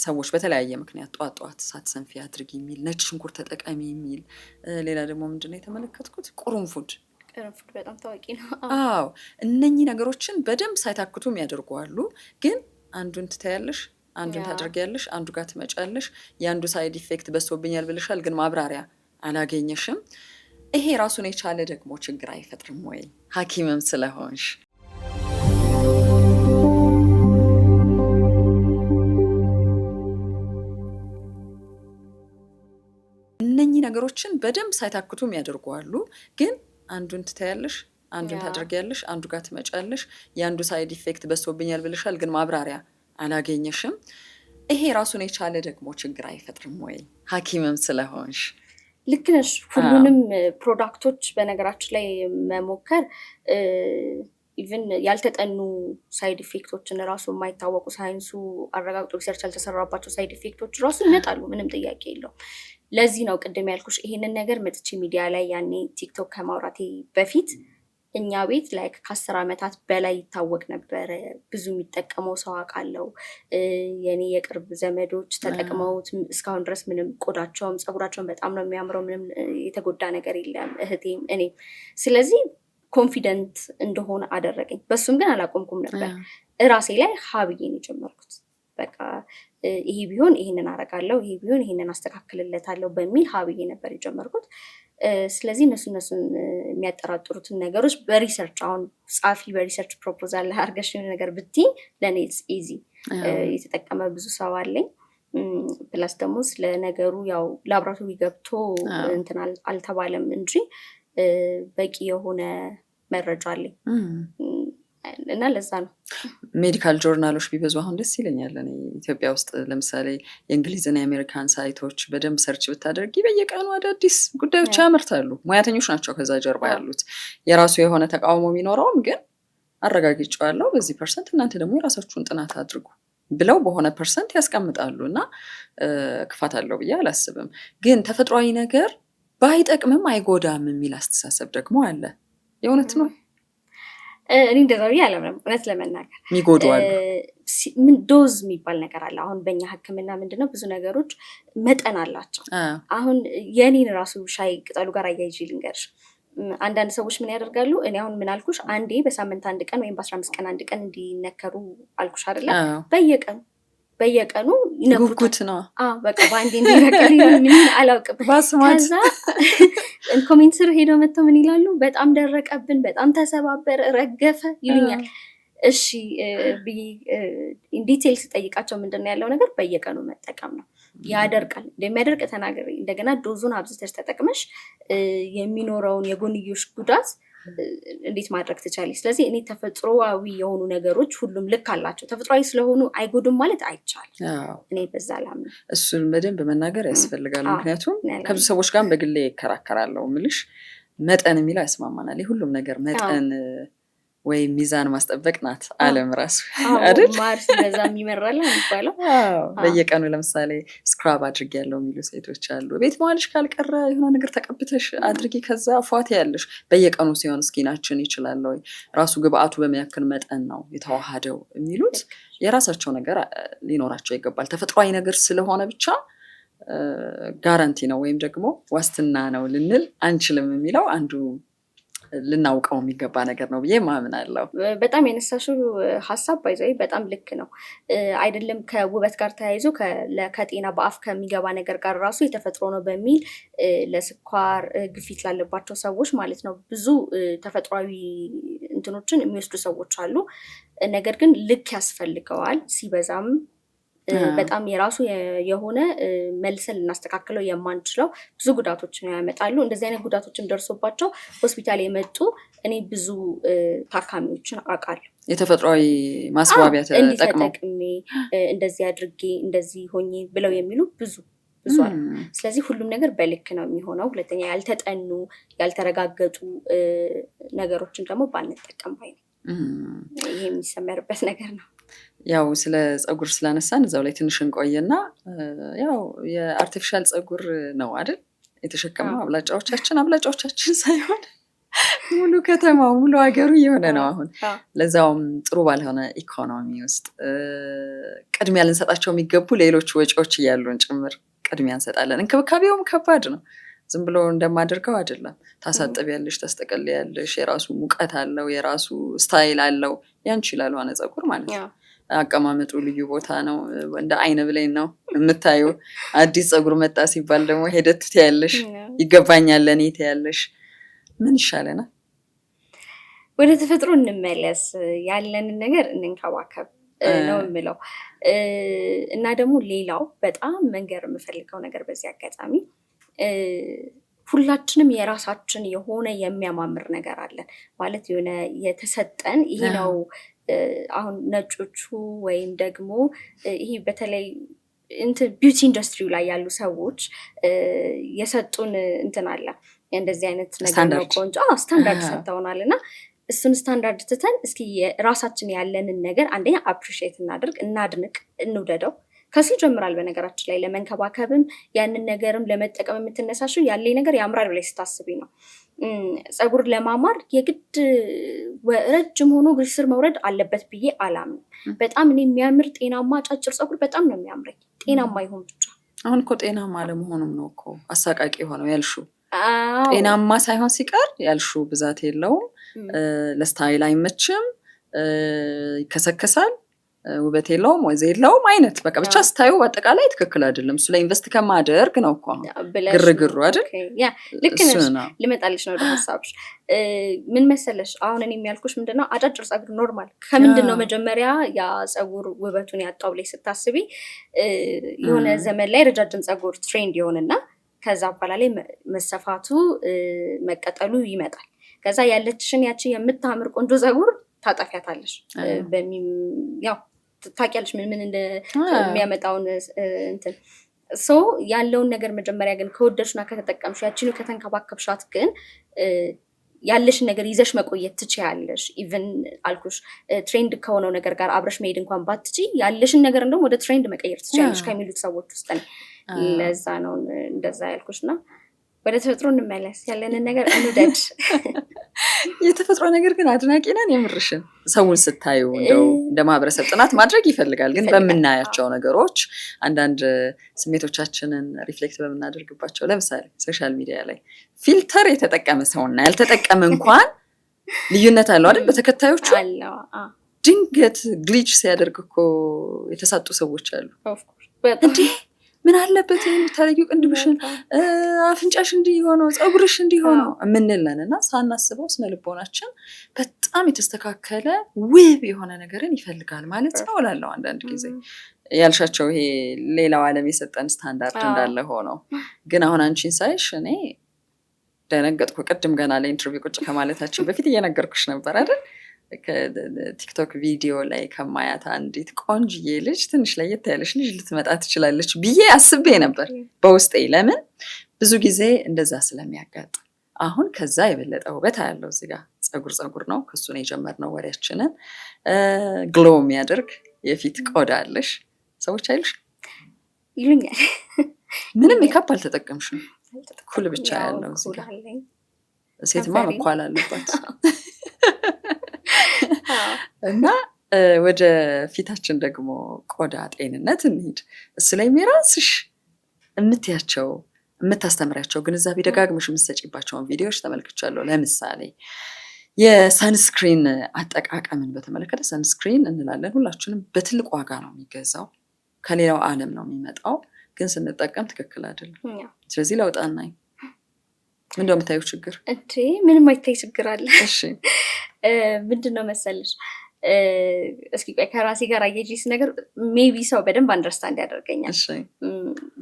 A: ሰዎች በተለያየ ምክንያት ጧት ሳትሰንፊ አድርጊ የሚል፣ ነጭ ሽንኩርት ተጠቀሚ የሚል። ሌላ ደግሞ ምንድነው የተመለከትኩት? ቁርንፉድ
B: በጣም ታዋቂ ነው።
A: አዎ እነኚህ ነገሮችን በደንብ ሳይታክቱም ያደርጓሉ። ግን አንዱን ትታያለሽ፣ አንዱን ታደርጊያለሽ፣ አንዱ ጋር ትመጫለሽ። የአንዱ ሳይድ ኢፌክት በዝቶብኛል ብለሻል፣ ግን ማብራሪያ አላገኘሽም። ይሄ ራሱን የቻለ ደግሞ ችግር አይፈጥርም ወይ? ሐኪምም ስለሆንሽ እነኚህ ነገሮችን በደንብ ሳይታክቱም ያደርጓሉ። ግን አንዱን ትታያለሽ፣ አንዱን ታደርጊያለሽ፣ አንዱ ጋር ትመጫለሽ። የአንዱ ሳይድ ኢፌክት በዝቶብኛል ብለሻል፣ ግን ማብራሪያ አላገኘሽም። ይሄ ራሱን የቻለ ደግሞ ችግር አይፈጥርም ወይ? ሐኪምም ስለሆንሽ
B: ልክ ነሽ። ሁሉንም ፕሮዳክቶች በነገራችን ላይ መሞከር ኢቭን ያልተጠኑ ሳይድ ኢፌክቶችን ራሱ የማይታወቁ ሳይንሱ አረጋግጦ ሪሰርች ያልተሰራባቸው ሳይድ ኢፌክቶች ራሱ ይመጣሉ። ምንም ጥያቄ የለውም። ለዚህ ነው ቅድም ያልኩሽ ይሄንን ነገር መጥቼ ሚዲያ ላይ ያኔ ቲክቶክ ከማውራቴ በፊት እኛ ቤት ላይ ከ10 ዓመታት በላይ ይታወቅ ነበረ። ብዙ የሚጠቀመው ሰው አውቃለሁ። የኔ የቅርብ ዘመዶች ተጠቅመውት እስካሁን ድረስ ምንም ቆዳቸውም ፀጉራቸውም በጣም ነው የሚያምረው። ምንም የተጎዳ ነገር የለም፣ እህቴም እኔም። ስለዚህ ኮንፊደንት እንደሆነ አደረገኝ። በሱም ግን አላቆምኩም ነበር። እራሴ ላይ ሀብዬ ነው የጀመርኩት። በቃ ይሄ ቢሆን ይሄንን አረጋለሁ፣ ይሄ ቢሆን ይሄንን አስተካክልለታለሁ በሚል ሀብዬ ነበር የጀመርኩት። ስለዚህ እነሱን የሚያጠራጥሩትን ነገሮች በሪሰርች አሁን ጻፊ በሪሰርች ፕሮፖዛል አድርገሽ የሆነ ነገር ብትይ ለእኔ ኢዚ የተጠቀመ ብዙ ሰው አለኝ። ፕላስ ደግሞ ስለ ነገሩ ያው ላብራቶሪ ገብቶ እንትን አልተባለም እንጂ በቂ የሆነ መረጃ አለኝ እና ለዛ ነው
A: ሜዲካል ጆርናሎች ቢበዙ አሁን ደስ ይለኛል። እኔ ኢትዮጵያ ውስጥ ለምሳሌ የእንግሊዝና የአሜሪካን ሳይቶች በደንብ ሰርች ብታደርጊ በየቀኑ አዳዲስ ጉዳዮች ያመርታሉ። ሙያተኞች ናቸው ከዛ ጀርባ ያሉት። የራሱ የሆነ ተቃውሞ የሚኖረውም ግን አረጋግጬዋለሁ በዚህ ፐርሰንት፣ እናንተ ደግሞ የራሳችሁን ጥናት አድርጉ ብለው በሆነ ፐርሰንት ያስቀምጣሉ እና ክፋት አለው ብዬ አላስብም። ግን ተፈጥሯዊ ነገር ባይጠቅምም አይጎዳም የሚል አስተሳሰብ ደግሞ አለ። የእውነት ነው።
B: እኔ እንደዛ ብዬ አላምንም። እውነት ለመናገር
A: የሚጎዱ አሉ።
B: ዶዝ የሚባል ነገር አለ። አሁን በእኛ ሕክምና ምንድነው ብዙ ነገሮች መጠን አላቸው። አሁን የኔን ራሱ ሻይ ቅጠሉ ጋር አያይዤ ልንገርሽ። አንዳንድ ሰዎች ምን ያደርጋሉ? እኔ አሁን ምን አልኩሽ? አንዴ በሳምንት 1 ቀን ወይም በ15 ቀን 1 ቀን እንዲነከሩ አልኩሽ አይደለ? በየቀኑ
A: ጉጉት ነው።
B: በቃ በአንዴ እንዲነከር ምን አላውቅም። ከዛ ኮሜንት ስር ሄደው መጥተው ምን ይላሉ? በጣም ደረቀብን፣ በጣም ተሰባበረ፣ ረገፈ ይሉኛል። እሺ ብዬ ዲቴል ስጠይቃቸው ምንድነው ያለው ነገር በየቀኑ መጠቀም ነው። ያደርቃል። እንደሚያደርቅ ተናገሪ። እንደገና ዶዙን አብዝተሽ ተጠቅመሽ የሚኖረውን የጎንዮሽ ጉዳት እንዴት ማድረግ ትቻለሽ? ስለዚህ እኔ ተፈጥሮአዊ የሆኑ ነገሮች ሁሉም ልክ አላቸው። ተፈጥሮአዊ ስለሆኑ አይጎዱም ማለት አይቻልም። እኔ በዛ ላምን
A: እሱን በደንብ መናገር ያስፈልጋል። ምክንያቱም ከብዙ ሰዎች ጋር በግሌ ይከራከራለሁ። ምልሽ መጠን የሚለው ያስማማናል። የሁሉም ነገር መጠን ወይም ሚዛን ማስጠበቅ ናት ዓለም ራሱ አይደል?
B: ማርስ በዛ የሚመራል የሚባለው።
A: በየቀኑ ለምሳሌ ስክራብ አድርጊ ያለው የሚሉ ሴቶች አሉ። ቤት መዋልሽ ካልቀረ የሆነ ነገር ተቀብተሽ አድርጊ፣ ከዛ ፏት ያለሽ። በየቀኑ ሲሆን ስኪናችን ይችላል ወይ ራሱ ግብአቱ በሚያክል መጠን ነው የተዋሃደው የሚሉት የራሳቸው ነገር ሊኖራቸው ይገባል። ተፈጥሯዊ ነገር ስለሆነ ብቻ ጋራንቲ ነው ወይም ደግሞ ዋስትና ነው ልንል አንችልም የሚለው አንዱ ልናውቀው የሚገባ ነገር ነው ብዬ ማምናለሁ።
B: በጣም የነሳሽው ሀሳብ ባይዘይ በጣም ልክ ነው። አይደለም ከውበት ጋር ተያይዞ ከጤና በአፍ ከሚገባ ነገር ጋር ራሱ የተፈጥሮ ነው በሚል ለስኳር ግፊት ላለባቸው ሰዎች ማለት ነው ብዙ ተፈጥሯዊ እንትኖችን የሚወስዱ ሰዎች አሉ። ነገር ግን ልክ ያስፈልገዋል። ሲበዛም በጣም የራሱ የሆነ መልሰን ልናስተካክለው የማንችለው ብዙ ጉዳቶችን ያመጣሉ። እንደዚህ አይነት ጉዳቶችን ደርሶባቸው ሆስፒታል የመጡ እኔ ብዙ ታካሚዎችን አውቃለሁ።
A: የተፈጥሯዊ ማስዋቢያ ተጠቅመው
B: እንደዚህ አድርጌ እንደዚህ ሆኜ ብለው የሚሉ ብዙ አሉ። ስለዚህ ሁሉም ነገር በልክ ነው የሚሆነው። ሁለተኛ ያልተጠኑ ያልተረጋገጡ ነገሮችን ደግሞ ባንጠቀም ባይ ነኝ። ይሄ የሚሰመርበት ነገር ነው።
A: ያው ስለ ፀጉር ስላነሳን እዛው ላይ ትንሽ እንቆይና ያው የአርቲፊሻል ፀጉር ነው አይደል የተሸከመው አብላጫዎቻችን ሳይሆን ሙሉ ከተማው ሙሉ ሀገሩ እየሆነ ነው አሁን። ለዛውም ጥሩ ባልሆነ ኢኮኖሚ ውስጥ ቅድሚያ ልንሰጣቸው የሚገቡ ሌሎች ወጪዎች እያሉን ጭምር ቅድሚያ እንሰጣለን። እንክብካቤውም ከባድ ነው። ዝም ብሎ እንደማደርገው አይደለም። ታሳጥቢያለሽ፣ ታስጠቀልያለሽ። የራሱ ሙቀት አለው፣ የራሱ ስታይል አለው። ያንቺ ላልሆነ ፀጉር ማለት ነው። አቀማመጡ ልዩ ቦታ ነው። እንደ አይነ ብሌን ነው የምታዩ። አዲስ ፀጉር መጣ ሲባል ደግሞ ሄደት ትያለሽ፣ ይገባኛል ለእኔ ትያለሽ። ምን ይሻለናል?
B: ወደ ተፈጥሮ እንመለስ፣ ያለንን ነገር እንንከባከብ ነው የምለው። እና ደግሞ ሌላው በጣም መንገር የምፈልገው ነገር በዚህ አጋጣሚ ሁላችንም የራሳችን የሆነ የሚያማምር ነገር አለን ማለት የሆነ የተሰጠን ይሄ ነው። አሁን ነጮቹ ወይም ደግሞ ይሄ በተለይ ቢዩቲ ኢንዱስትሪው ላይ ያሉ ሰዎች የሰጡን እንትን አለ እንደዚህ አይነት ነገር ነው ቆንጆ ስታንዳርድ ሰጥተውናል። እና እሱን ስታንዳርድ ትተን እስኪ ራሳችን ያለንን ነገር አንደኛ አፕሪሺየት እናድርግ፣ እናድንቅ፣ እንውደደው። ከሱ ይጀምራል በነገራችን ላይ ለመንከባከብም ያንን ነገርም ለመጠቀም የምትነሳሽው ያለኝ ነገር ያምራል ብላይ ስታስቢ ነው። ፀጉር ለማማር የግድ ረጅም ሆኖ እግር ስር መውረድ አለበት ብዬ አላምንም። በጣም እኔ የሚያምር ጤናማ አጫጭር ፀጉር በጣም ነው የሚያምረኝ፣ ጤናማ ይሆን ብቻ።
A: አሁን እኮ ጤናማ አለመሆኑም ነው እኮ አሳቃቂ የሆነው ያልሹ። ጤናማ ሳይሆን ሲቀር ያልሹ ብዛት የለውም፣ ለስታይል አይመችም፣ ይከሰከሳል፣ ውበት የለውም፣ ወዝ የለውም አይነት በቃ ብቻ ስታዩ በአጠቃላይ ትክክል አይደለም። እሱ ላይ ኢንቨስት ከማደርግ ነው እኮ ግርግሩ አይደል?
B: ልክ ነሽ። ልመጣልሽ ነው ወደ ሀሳብሽ። ምን መሰለሽ አሁን እኔ የሚያልኩሽ ምንድነው አጫጭር ፀጉር ኖርማል ከምንድነው መጀመሪያ ያ ፀጉር ውበቱን ያጣው ላይ ስታስቢ የሆነ ዘመን ላይ ረጃጅም ፀጉር ትሬንድ ይሆንና ከዛ በኋላ ላይ መሰፋቱ መቀጠሉ ይመጣል። ከዛ ያለችሽን ያቺ የምታምር ቆንጆ ፀጉር ታጠፊያታለሽ። ያው ታውቂያለሽ ምን እንደሚያመጣውን እንትን ሶ ያለውን ነገር መጀመሪያ ግን ከወደድሽና ከተጠቀምሽ ያቺን ከተንከባከብሻት ግን ያለሽን ነገር ይዘሽ መቆየት ትችያለሽ። ኢቭን አልኩሽ ትሬንድ ከሆነው ነገር ጋር አብረሽ መሄድ እንኳን ባትቺ ያለሽን ነገር እንደውም ወደ ትሬንድ መቀየር ትችያለሽ ከሚሉት ሰዎች ውስጥ ነኝ። ለዛ ነው እንደዛ ያልኩሽና ወደ ተፈጥሮ እንመለስ፣ ያለንን ነገር እንውደድ።
A: የተፈጥሮ ነገር ግን አድናቂ ነን የምርሽን። ሰውን ስታዩ እንደው እንደ ማህበረሰብ ጥናት ማድረግ ይፈልጋል፣ ግን በምናያቸው ነገሮች አንዳንድ ስሜቶቻችንን ሪፍሌክት በምናደርግባቸው ለምሳሌ ሶሻል ሚዲያ ላይ ፊልተር የተጠቀመ ሰውና ያልተጠቀመ እንኳን ልዩነት አለው አይደል? በተከታዮቹ ድንገት ግሊች ሲያደርግ እኮ የተሳጡ ሰዎች አሉ። እንዴ ምን አለበት የምታረጊው ቅንድብሽን፣ አፍንጫሽ እንዲሆነው፣ ፀጉርሽ እንዲሆነው የምንለን እና ሳናስበው ስነልቦናችን በጣም የተስተካከለ ውብ የሆነ ነገርን ይፈልጋል ማለት ነው እላለሁ። አንዳንድ ጊዜ ያልሻቸው ይሄ ሌላው ዓለም የሰጠን ስታንዳርድ እንዳለ ሆነው ግን አሁን አንቺን ሳይሽ እኔ ደነገጥኩ። ቅድም ገና ለኢንተርቪው ቁጭ ከማለታችን በፊት እየነገርኩሽ ነበር አይደል? ቲክቶክ ቪዲዮ ላይ ከማያት አንዲት ቆንጅዬ ልጅ ትንሽ ለየት ያለች ልጅ ልትመጣ ትችላለች ብዬ አስቤ ነበር በውስጤ። ለምን ብዙ ጊዜ እንደዛ ስለሚያጋጥም አሁን ከዛ የበለጠ ውበት ያለው እዚህ ጋር ፀጉር ነው። ከሱ ነው የጀመርነው ወሬያችንን። ግሎ የሚያደርግ የፊት ቆዳ አለሽ። ሰዎች አይሉሽ
B: ይሉኛል።
A: ምንም ሜካፕ አልተጠቀምሽም፣ ኩል ብቻ ያለው እዚህ ጋር። ሴትማ መኳል አለባት። እና ወደ ፊታችን ደግሞ ቆዳ ጤንነት እንሂድ። እሱ ላይ የራስሽ የምትያቸው የምታስተምሪያቸው ግንዛቤ ደጋግመሽ የምትሰጪባቸውን ቪዲዮዎች ተመልክቻለሁ። ለምሳሌ የሰንስክሪን አጠቃቀምን በተመለከተ ሰንስክሪን እንላለን ሁላችንም፣ በትልቅ ዋጋ ነው የሚገዛው፣ ከሌላው ዓለም ነው የሚመጣው፣ ግን ስንጠቀም ትክክል አይደለም። ስለዚህ ለውጥ አናይ። ምንድነው የምታየው ችግር?
B: ምንም አይታይ ችግር አለ።
A: እሺ
B: ምንድነው መሰለሽ እስኪ ቆይ ከራሴ ጋር አየጂስ ነገር ሜቢ ሰው በደንብ አንደርስታንድ ያደርገኛል።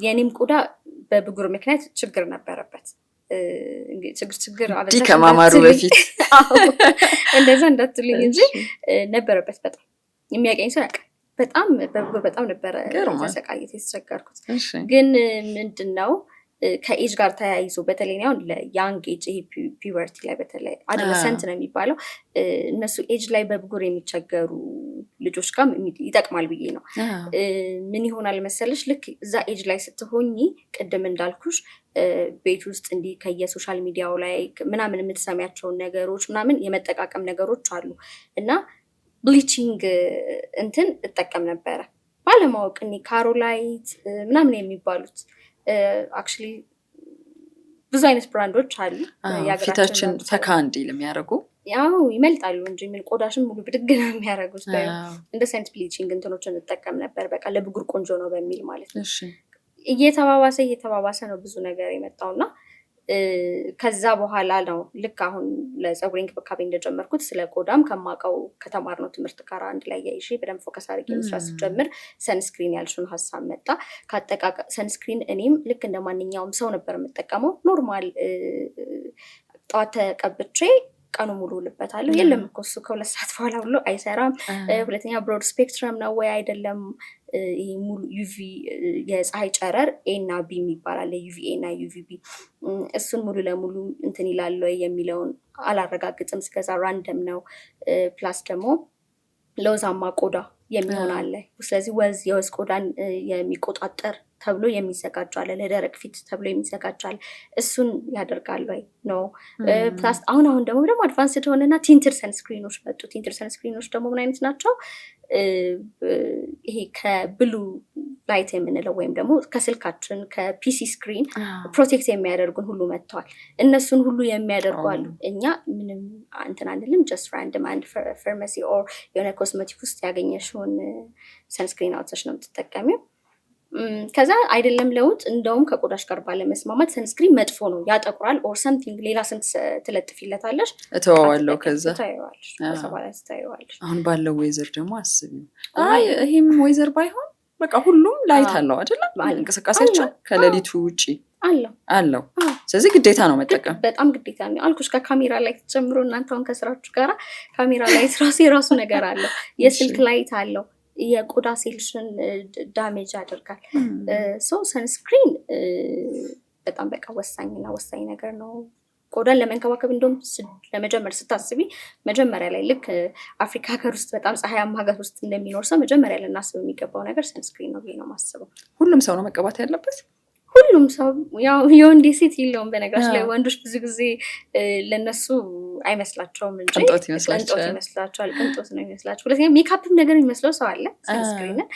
B: የኔም ቆዳ በብጉር ምክንያት ችግር ነበረበት። ችግር
A: አበዛ ከማማሩ በፊት
B: እንደዛ እንዳትልኝ እንጂ ነበረበት። በጣም የሚያቀኝ ሰው ያውቃል። በጣም በብጉር በጣም ነበረ ተሰቃየት የተቸገርኩት። ግን ምንድነው ከኤጅ ጋር ተያይዞ በተለይ አሁን ለያንግ ኤጅ ይሄ ፒቨርቲ ላይ በተለይ አዶለሰንት ነው የሚባለው እነሱ ኤጅ ላይ በብጉር የሚቸገሩ ልጆች ጋር ይጠቅማል ብዬ ነው። ምን ይሆናል መሰለሽ ልክ እዛ ኤጅ ላይ ስትሆኚ ቅድም እንዳልኩሽ ቤት ውስጥ እንዲህ ከየሶሻል ሚዲያው ላይ ምናምን የምትሰሚያቸውን ነገሮች ምናምን የመጠቃቀም ነገሮች አሉ እና ብሊቺንግ እንትን እጠቀም ነበረ ባለማወቅ እኔ ካሮላይት ምናምን የሚባሉት አክቹሊ ብዙ አይነት ብራንዶች አሉ
A: ፊታችን ፈካ እንዲል የሚያደርጉ
B: ያው ይመልጣሉ እንጂ ምን ቆዳሽን ሙሉ ብድግ ነው የሚያደርጉት። እንደ ሳይንስ ብሊቺንግ እንትኖችን እንጠቀም ነበር በቃ ለብጉር ቆንጆ ነው በሚል ማለት ነው። እየተባባሰ ነው ብዙ ነገር የመጣውና ከዛ በኋላ ነው ልክ አሁን ለፀጉር እንክብካቤ እንደጀመርኩት ስለ ቆዳም ከማውቀው ከተማርነው ትምህርት ጋር አንድ ላይ ያይሽ በደንብ ፎከስ አድርጌ መስራት ስጀምር ሰንስክሪን ያልሽውን ሀሳብ መጣ። ካጠቃቀም ሰንስክሪን እኔም ልክ እንደ ማንኛውም ሰው ነበር የምጠቀመው ኖርማል ጠዋት ተቀብቼ ቀኑ ሙሉ ልበታለሁ የለም እኮ እሱ ከ2 ሰዓት በኋላ ሁሉ አይሰራም። ሁለተኛ ብሮድ ስፔክትረም ነው ወይ አይደለም፣ ይሄ ሙሉ ዩቪ የፀሐይ ጨረር ኤ እና ቢ የሚባላል ዩቪኤ እና ዩቪቢ እሱን ሙሉ ለሙሉ እንትን ይላል ወይ የሚለውን አላረጋግጥም። እስከዛ ራንደም ነው። ፕላስ ደግሞ ለውዛማ ቆዳ የሚሆን አለ። ስለዚህ የወዝ ቆዳን የሚቆጣጠር ተብሎ የሚዘጋጃል፣ ለደረቅ ፊት ተብሎ የሚዘጋጃል። እሱን ያደርጋል ወይ ነው። ፕላስ አሁን ደግሞ አድቫንስድ ሆነና ቲንትድ ሰንስክሪኖች መጡ። ቲንትድ ሰንስክሪኖች ደግሞ ምን አይነት ናቸው? ይሄ ከብሉ ላይት የምንለው ወይም ደግሞ ከስልካችን ከፒሲ ስክሪን ፕሮቴክት የሚያደርጉን ሁሉ መጥተዋል። እነሱን ሁሉ የሚያደርጉ አሉ። እኛ ምንም እንትን አንልም። ጀስት ራንደም አንድ ፋርማሲ ኦር የሆነ ኮስሜቲክ ውስጥ ያገኘሽውን ሰንስክሪን አውጥተሽ ነው የምትጠቀሚው። ከዛ አይደለም ለውጥ እንደውም ከቆዳሽ ጋር ባለመስማማት ሰንስክሪን መጥፎ ነው ያጠቁራል ኦር ሰምቲንግ ሌላ ስንት ትለጥፊለታለሽ
A: እተዋዋለሁ ከዛ
B: ታየዋለሽ።
A: አሁን ባለው ወይዘር ደግሞ አስቢ። ይሄም ወይዘር ባይሆን በቃ ሁሉም ላይት አለው አይደለም እንቅስቃሴያቸው ከሌሊቱ ውጪ አለው። ስለዚህ ግዴታ ነው መጠቀም፣
B: በጣም ግዴታ ነው አልኩሽ። ከካሜራ ላይት ጀምሮ እናንተ አሁን ከስራችሁ ጋር ካሜራ ላይት ራሱ የራሱ ነገር አለው። የስልክ ላይት አለው። የቆዳ ሴልሽን ዳሜጅ ያደርጋል። ሶ ሰንስክሪን በጣም በቃ ወሳኝና ወሳኝ ነገር ነው ቆዳን ለመንከባከብ። እንደውም ለመጀመር ስታስቢ መጀመሪያ ላይ ልክ አፍሪካ ሀገር ውስጥ በጣም ፀሐያማ ሀገር ውስጥ እንደሚኖር ሰው መጀመሪያ ልናስብ የሚገባው ነገር ሰንስክሪን ነው ብዬ ነው የማስበው።
A: ሁሉም ሰው ነው መቀባት ያለበት።
B: ሁሉም ሰው ያው የወንድ ሴት የለውም። በነገራችን ላይ ወንዶች ብዙ ጊዜ ለነሱ አይመስላቸውም እንጂ ቅንጦት ይመስላቸዋል። ቅንጦት ነው ይመስላቸው። ሁለተኛ ሜካፕም ነገር የሚመስለው ሰው አለ። ሰንስክሪንን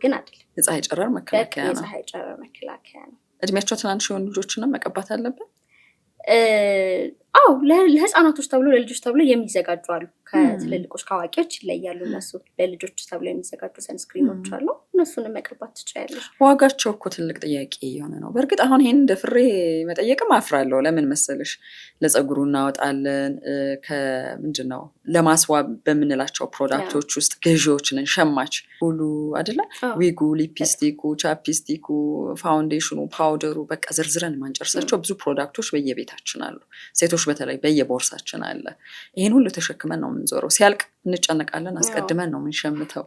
B: ግን አይደለም፣
A: የፀሐይ ጨረር መከላከያ ነው።
B: የፀሐይ ጨረር መከላከያ ነው።
A: እድሜያቸው ትናንሽ የሆኑ ልጆችንም መቀባት አለበት።
B: አዎ ለህፃናቶች ተብሎ ለልጆች ተብሎ የሚዘጋጁ አሉ። ከትልልቆች ከአዋቂዎች ይለያሉ። እነሱ ለልጆች ተብሎ የሚዘጋጁ ሰንስክሪኖች አሉ። እነሱንም መቀባት ትችላለሽ።
A: ዋጋቸው እኮ ትልቅ ጥያቄ የሆነ ነው። በእርግጥ አሁን ይሄን እንደ ፍሬ መጠየቅም አፍራለሁ። ለምን መሰለሽ? ለፀጉሩ እናወጣለን፣ ከምንድን ነው ለማስዋብ በምንላቸው ፕሮዳክቶች ውስጥ ገዢዎች ነን፣ ሸማች ሁሉ አይደለ? ዊጉ፣ ሊፕስቲኩ፣ ቻፕስቲኩ፣ ፋውንዴሽኑ፣ ፓውደሩ፣ በቃ ዝርዝረን ማንጨርሳቸው ብዙ ፕሮዳክቶች በየቤታችን አሉ። ሴቶች በተለይ በየቦርሳችን አለ። ይሄን ሁሉ ተሸክመን ነው የምንዞረው። ሲያልቅ እንጨነቃለን፣ አስቀድመን ነው የምንሸምተው።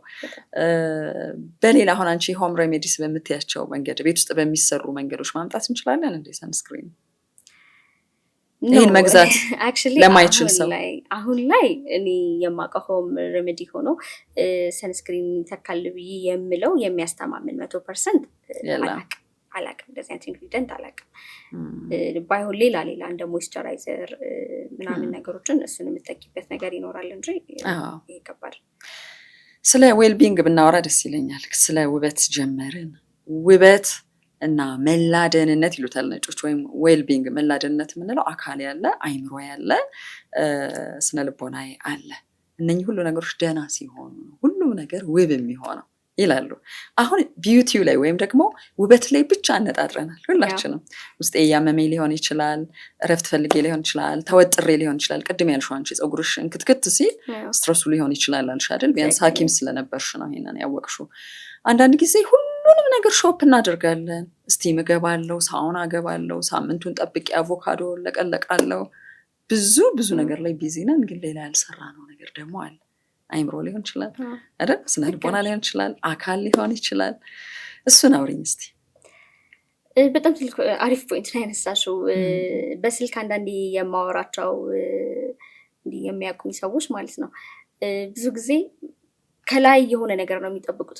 A: በሌላ አሁን አንቺ ሆም ሬሜዲስ በምትያቸው መንገድ ቤት ውስጥ በሚሰሩ መንገዶች ማምጣት እንችላለን እንዴ ሰንስክሪን? ይህን መግዛት ለማይችል ሰው
B: አሁን ላይ እኔ የማውቀው ሆም ሬሜዲ ሆኖ ሰንስክሪን ተካል ብዬ የምለው የሚያስተማምን 100% አላቅም። እንደዚህ አይነት ኢንግሪዲየንት አላቅም። ባይሆን ሌላ እንደ ሞይስቸራይዘር ምናምን ነገሮችን እሱን የምጠቂበት ነገር ይኖራል እንጂ ይሄ ከባድ።
A: ስለ ዌልቢንግ ብናወራ ደስ ይለኛል። ስለ ውበት ጀመርን። ውበት እና መላደንነት ይሉታል ነጮች፣ ወይም ዌልቢንግ። መላደንነት የምንለው አካል ያለ፣ አይምሮ ያለ፣ ስነ ልቦና አለ። እነኚህ ሁሉ ነገሮች ደህና ሲሆኑ ሁሉም ነገር ውብ የሚሆነው ይላሉ። አሁን ቢዩቲው ላይ ወይም ደግሞ ውበት ላይ ብቻ አነጣጥረናል ሁላችንም። ውስጤ እያመመኝ ሊሆን ይችላል፣ እረፍት ፈልጌ ሊሆን ይችላል፣ ተወጥሬ ሊሆን ይችላል። ቅድም ያልሽው አንቺ ፀጉርሽ እንክትክት ሲል ስትረሱ ሊሆን ይችላል አልሽ አይደል? ቢያንስ ሐኪም ስለነበርሽ ነው ይሄንን ያወቅሽው። አንዳንድ ጊዜ ሁሉንም ነገር ሾፕ እናደርጋለን። ስቲም እገባለሁ፣ ሳውና እገባለሁ፣ ሳምንቱን ጠብቄ አቮካዶ ለቀለቃለሁ። ብዙ ነገር ላይ ቢዚ ነን፣ ግን ሌላ ያልሰራ ነው ነገር ደግሞ አለ። አይምሮ ሊሆን ይችላል አይደል? ስነ ልቦና ሊሆን ይችላል፣ አካል ሊሆን ይችላል። እሱን አውሪኝ እስቲ።
B: በጣም አሪፍ ፖይንት ነው ያነሳሽው። በስልክ አንዳንዴ የማወራቸው እንዲህ የሚያውቁኝ ሰዎች ማለት ነው ብዙ ጊዜ ከላይ የሆነ ነገር ነው የሚጠብቁት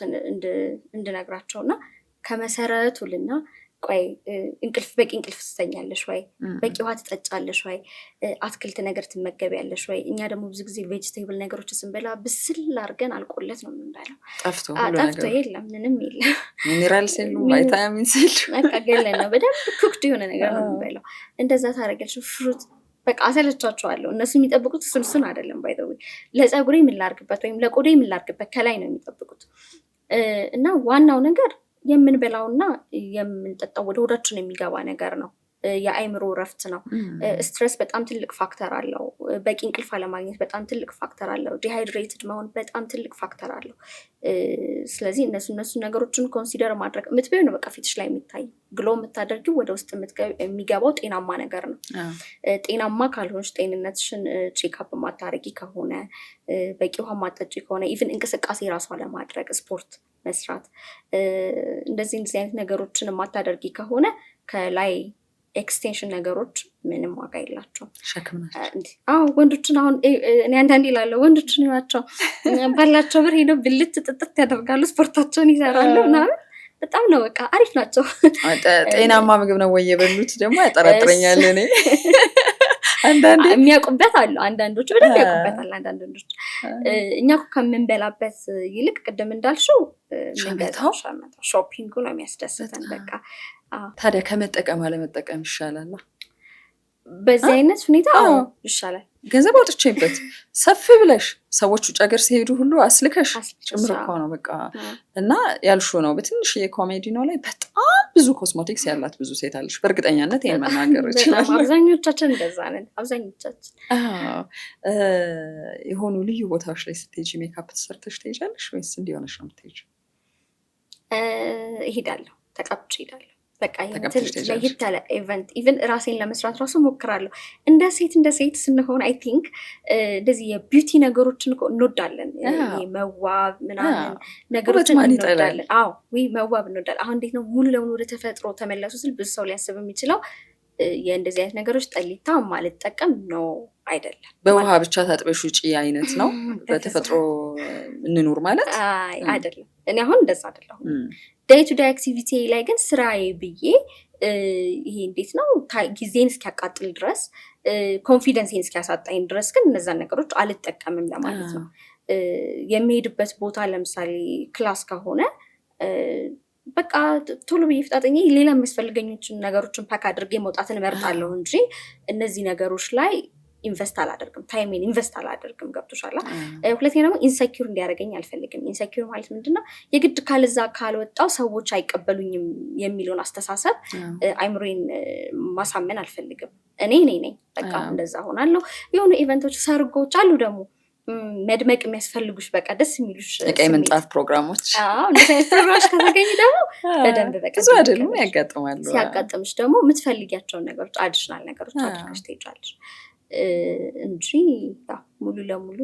B: እንድነግራቸው እና ከመሰረቱ ልና ቆይ በቂ እንቅልፍ ትተኛለሽ ወይ? በቂ ውሃ ትጠጫለሽ ወይ? አትክልት ነገር ትመገቢያለሽ ወይ? እኛ ደግሞ ብዙ ጊዜ ቬጅቴብል ነገሮች ስንበላ ብስል አድርገን አልቆለት ነው የምንበላው። ጠፍቶ የለም፣ ምንም የለም፣
A: ሚኒራልስ የሉም፣ ቫይታሚንስ የሉም።
B: በቃ ገለን ነው በደንብ ኩክድ የሆነ ነገር ነው የምንበላው። እንደዛ ታደርጊያለሽ። ፍሩት በቃ አሰለቻቸዋለሁ። እነሱ የሚጠብቁት እሱን አይደለም። ባይ ዘ ወይ ለፀጉሬ ምን ላድርግበት ወይም ለቆዳዬ ምን ላድርግበት ከላይ ነው የሚጠብቁት። እና ዋናው ነገር የምንበላውና የምንጠጣው ወደ ሆዳችን የሚገባ ነገር ነው የአይምሮ ረፍት ነው። ስትረስ በጣም ትልቅ ፋክተር አለው። በቂ እንቅልፍ አለማግኘት በጣም ትልቅ ፋክተር አለው። ዲሃይድሬትድ መሆን በጣም ትልቅ ፋክተር አለው። ስለዚህ እነሱ ነገሮችን ኮንሲደር ማድረግ የምትበይው ነው በቃ ፊትሽ ላይ የሚታይ ግሎ የምታደርጊው ወደ ውስጥ የሚገባው ጤናማ ነገር ነው። ጤናማ ካልሆንሽ ጤንነትሽን ቼክአፕ ማታረጊ ከሆነ በቂ ውሃ ማጠጪ ከሆነ ኢቭን እንቅስቃሴ ራሷ ለማድረግ ስፖርት መስራት እንደዚህ አይነት ነገሮችን ማታደርጊ ከሆነ ከላይ ኤክስቴንሽን ነገሮች ምንም ዋጋ የላቸውም።
A: ሸክም ናቸው።
B: ወንዶችን አሁን እኔ አንዳንዴ እላለሁ ወንዶችን ናቸው ባላቸው ብር ሄደው ብልት ጥጥት ያደርጋሉ፣ ስፖርታቸውን ይሰራሉ ምናምን በጣም ነው በቃ አሪፍ ናቸው።
A: ጤናማ ምግብ ነው ወይ የበሉት ደግሞ ያጠራጥረኛል። እኔ አንዳንዴ
B: የሚያውቁበት አሉ፣ አንዳንዶቹ በደንብ ያውቁበታል። አንዳንዶች እኛ ከምንበላበት ይልቅ ቅድም እንዳልሽው
A: ሸመታው
B: ሾፒንጉ ነው የሚያስደስተን በቃ።
A: ታዲያ ከመጠቀም አለመጠቀም ይሻላል?
B: በዚህ አይነት ሁኔታ ይሻላል።
A: ገንዘብ አውጥቼበት ሰፍ ብለሽ ሰዎች ውጭ ሀገር ሲሄዱ ሁሉ አስልከሽ ጭምር እኮ ነው በቃ። እና ያልሹ ነው በትንሽ የኮሜዲኖ ላይ በጣም ብዙ ኮስሞቲክስ ያላት ብዙ ሴት አለሽ። በእርግጠኛነት ይሄን መናገር ይችላል።
B: አብዛኞቻችን እንደዛ ነን። አብዛኞቻችን
A: የሆኑ ልዩ ቦታዎች ላይ ስትሄጂ ሜካፕ ተሰርተሽ ትሄጃለሽ ወይስ እንዲሆነሽ ነው የምትሄጂው?
B: እሄዳለሁ፣ ተቀብቼ እሄዳለሁ። በቃ ለየት ያለ ኢቨንት ኢቨን ራሴን ለመስራት ራሱ ሞክራለሁ። እንደ ሴት ስንሆን አይ ቲንክ እንደዚህ የቢዩቲ ነገሮችን እንወዳለን። መዋብ ምናምን ነገሮችን እንወዳለን። መዋብ እንወዳለን። አሁን እንዴት ነው ሙሉ ለሙሉ ወደ ተፈጥሮ ተመለሱ ስል ብዙ ሰው ሊያስብ የሚችለው የእንደዚህ አይነት ነገሮች ጠሊታ ማልጠቀም ነው አይደለም።
A: በውሃ ብቻ ታጥበሽ ውጪ አይነት ነው በተፈጥሮ እንኑር ማለት
B: አይደለም። እኔ አሁን እንደዛ አይደለሁም። ዴይ ቱ ዴይ አክቲቪቲ ላይ ግን ስራዬ ብዬ ይሄ እንዴት ነው ጊዜን እስኪያቃጥል ድረስ ኮንፊደንሴን እስኪያሳጣኝ ድረስ ግን እነዛን ነገሮች አልጠቀምም ለማለት ነው። የሚሄድበት ቦታ ለምሳሌ ክላስ ከሆነ በቃ ቶሎ ብዬ ፍጣጠኝ ሌላ የሚያስፈልገኞችን ነገሮችን ፓክ አድርጌ መውጣትን እመርጣለሁ እንጂ እነዚህ ነገሮች ላይ ኢንቨስት አላደርግም፣ ታይሜን ኢንቨስት አላደርግም። ገብቶሻል? ሁለተኛ ደግሞ ኢንሰኪር እንዲያደርገኝ አልፈልግም። ኢንሰኪር ማለት ምንድነው? የግድ ካልዛ ካልወጣው ሰዎች አይቀበሉኝም የሚለውን አስተሳሰብ አይምሮዬን ማሳመን አልፈልግም። እኔ ነኝ በቃ እንደዛ ሆናለሁ። የሆኑ ኢቨንቶች፣ ሰርጎች አሉ ደግሞ መድመቅ የሚያስፈልጉሽ በቃ ደስ የሚሉሽ
A: የቀይ ምንጣፍ ፕሮግራሞች
B: እንደዚህ አይነት ፕሮግራሞች ከተገኙ ደግሞ በደንብ በቃ
A: ብዙ አይደሉም ያጋጥማሉ።
B: ሲያጋጥምሽ ደግሞ የምትፈልጊያቸውን ነገሮች አዲሽናል ነገሮች አድርገሽ ትሄጃለሽ እንጂ ሙሉ ለሙሉ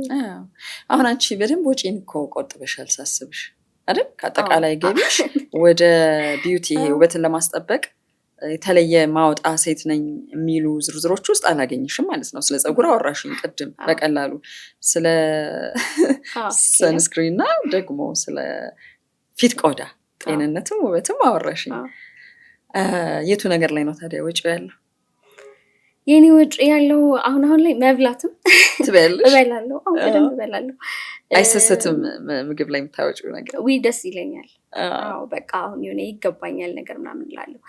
A: አሁን አንቺ በደንብ ወጪን እኮ ቆጥበሻል ሳስብሽ አይደል? ከአጠቃላይ ገቢሽ ወደ ቢዩቲ ውበትን ለማስጠበቅ የተለየ ማውጣ ሴት ነኝ የሚሉ ዝርዝሮች ውስጥ አላገኝሽም ማለት ነው። ስለ ፀጉር አወራሽኝ ቅድም በቀላሉ፣ ስለ ሰንስክሪን እና ደግሞ ስለ ፊት ቆዳ ጤንነትም ውበትም አወራሽኝ። የቱ ነገር ላይ ነው ታዲያ ወጪው ያለው?
B: የኔ ወጪ ያለው አሁን ላይ መብላትም
A: ትበያለሽ?
B: እበላለሁ። በደንብ እበላለሁ።
A: አይሰስትም ምግብ ላይ የምታወጪው ነገር?
B: ደስ ይለኛል። በቃ አሁን የሆነ ይገባኛል ነገር ምናምን እላለሁ።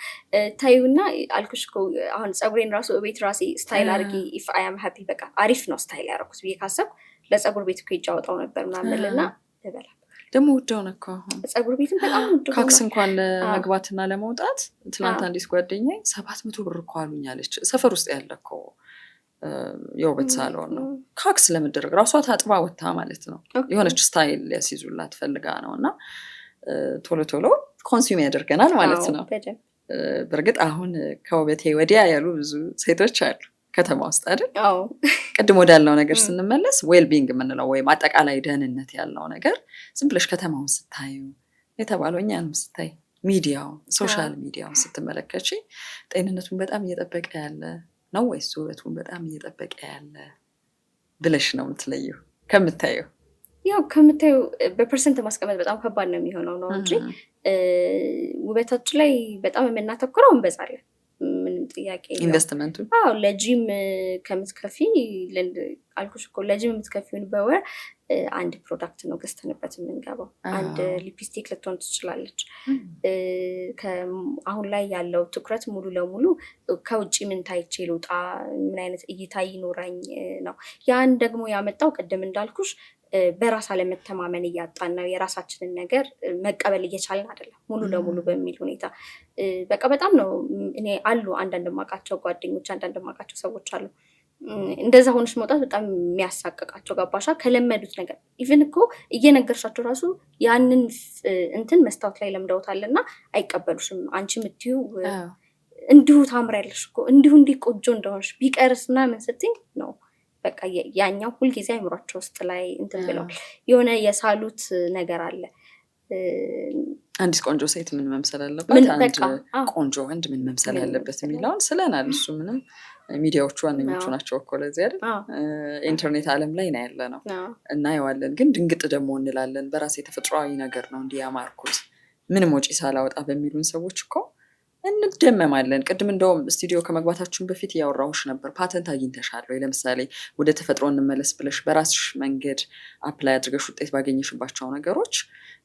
B: ታዩና አልኩሽ እኮ አሁን ፀጉሬን ራሱ ቤት ራሴ ስታይል አድርጌ ኢፍ አይ አም ሃፒ በቃ አሪፍ ነው ስታይል ያደረኩት ብዬ ካሰብኩ ለፀጉር ቤት እኮ ይጫወጣው ነበር ምናምን እና እበላለሁ።
A: ደግሞ ውድ ሆነ እኮ አሁን
B: ፀጉር ቤትም በጣም ውድ ሆነ።
A: ካክስ እንኳን ለመግባትና ለመውጣት ትናንት አንዲት ጓደኛዬ 700 ብር እኮ አሉኝ አለች። ሰፈር ውስጥ ያለ እኮ የውበት ሳሎን ነው። ካክስ ለመደረግ ራሷ ታጥባ ወታ ማለት ነው። የሆነች ስታይል ሊያስይዙላት ፈልጋ ነው። እና ቶሎ ቶሎ ኮንሱም ያደርገናል ማለት ነው። በእርግጥ አሁን ከውበቴ ወዲያ ያሉ ብዙ ሴቶች አሉ ከተማ ውስጥ አይደል? ቅድም ወዳለው ነገር ስንመለስ ዌልቢንግ የምንለው ወይም አጠቃላይ ደህንነት ያለው ነገር ዝም ብለሽ ከተማውን ስታዩ የተባለው እኛንም ስታይ ሚዲያው ሶሻል ሚዲያውን ስትመለከች ጤንነቱን በጣም እየጠበቀ ያለ ነው ወይስ ውበቱን በጣም እየጠበቀ ያለ ብለሽ ነው የምትለየው? ከምታየው
B: ያው ከምታየው በፐርሰንት ማስቀመጥ በጣም ከባድ ነው የሚሆነው ነው እንጂ ውበታችን ላይ በጣም የምናተኩረው እንበዛለን። ምንም ጥያቄ
A: ኢንቨስትመንቱ
B: ለጂም ከምትከፊ አልኩሽ እኮ ለጂም የምትከፊውን በወር አንድ ፕሮዳክት ነው ገዝተንበት የምንገባው። አንድ ሊፕስቲክ ልትሆን ትችላለች። አሁን ላይ ያለው ትኩረት ሙሉ ለሙሉ ከውጭ ምን ታይቼ ልውጣ፣ ምን አይነት እይታ ይኖረኝ ነው። ያን ደግሞ ያመጣው ቅድም እንዳልኩሽ በራስ አለመተማመን እያጣን ነው። የራሳችንን ነገር መቀበል እየቻልን አይደለም ሙሉ ለሙሉ በሚል ሁኔታ በቃ በጣም ነው። እኔ አሉ አንዳንድ የማውቃቸው ጓደኞች፣ አንዳንድ የማውቃቸው ሰዎች አሉ እንደዛ ሆነሽ መውጣት በጣም የሚያሳቅቃቸው ገባሻ? ከለመዱት ነገር ኢቭን እኮ እየነገርሻቸው ራሱ ያንን እንትን መስታወት ላይ ለምደውታልና አይቀበሉሽም። አንቺ የምትይው እንዲሁ ታምሪያለሽ እኮ እንዲሁ እንዲህ ቆንጆ እንደሆንሽ ቢቀርስ ምናምን ስትይ ነው በቃ ያኛው ሁልጊዜ አይምሯቸው ውስጥ ላይ እንትን ብለው የሆነ የሳሉት ነገር አለ።
A: አንዲት ቆንጆ ሴት ምን መምሰል አለበት፣ አንድ ቆንጆ ወንድ ምን መምሰል ያለበት የሚለውን ስለናል። እሱ ምንም ሚዲያዎቹ ዋነኞቹ ናቸው እኮ ለዚህ አይደል? ኢንተርኔት ዓለም ላይ ነው ያለ ነው እናየዋለን። ግን ድንግጥ ደግሞ እንላለን። በራሴ ተፈጥሯዊ ነገር ነው እንዲህ ያማርኩት ምንም ወጪ ሳላወጣ በሚሉን ሰዎች እኮ እንደመማለን። ቅድም እንደውም ስቱዲዮ ከመግባታችን በፊት እያወራሁሽ ነበር። ፓተንት አግኝተሻል ወይ? ለምሳሌ ወደ ተፈጥሮ እንመለስ ብለሽ በራስሽ መንገድ አፕላይ አድርገሽ ውጤት ባገኘሽባቸው ነገሮች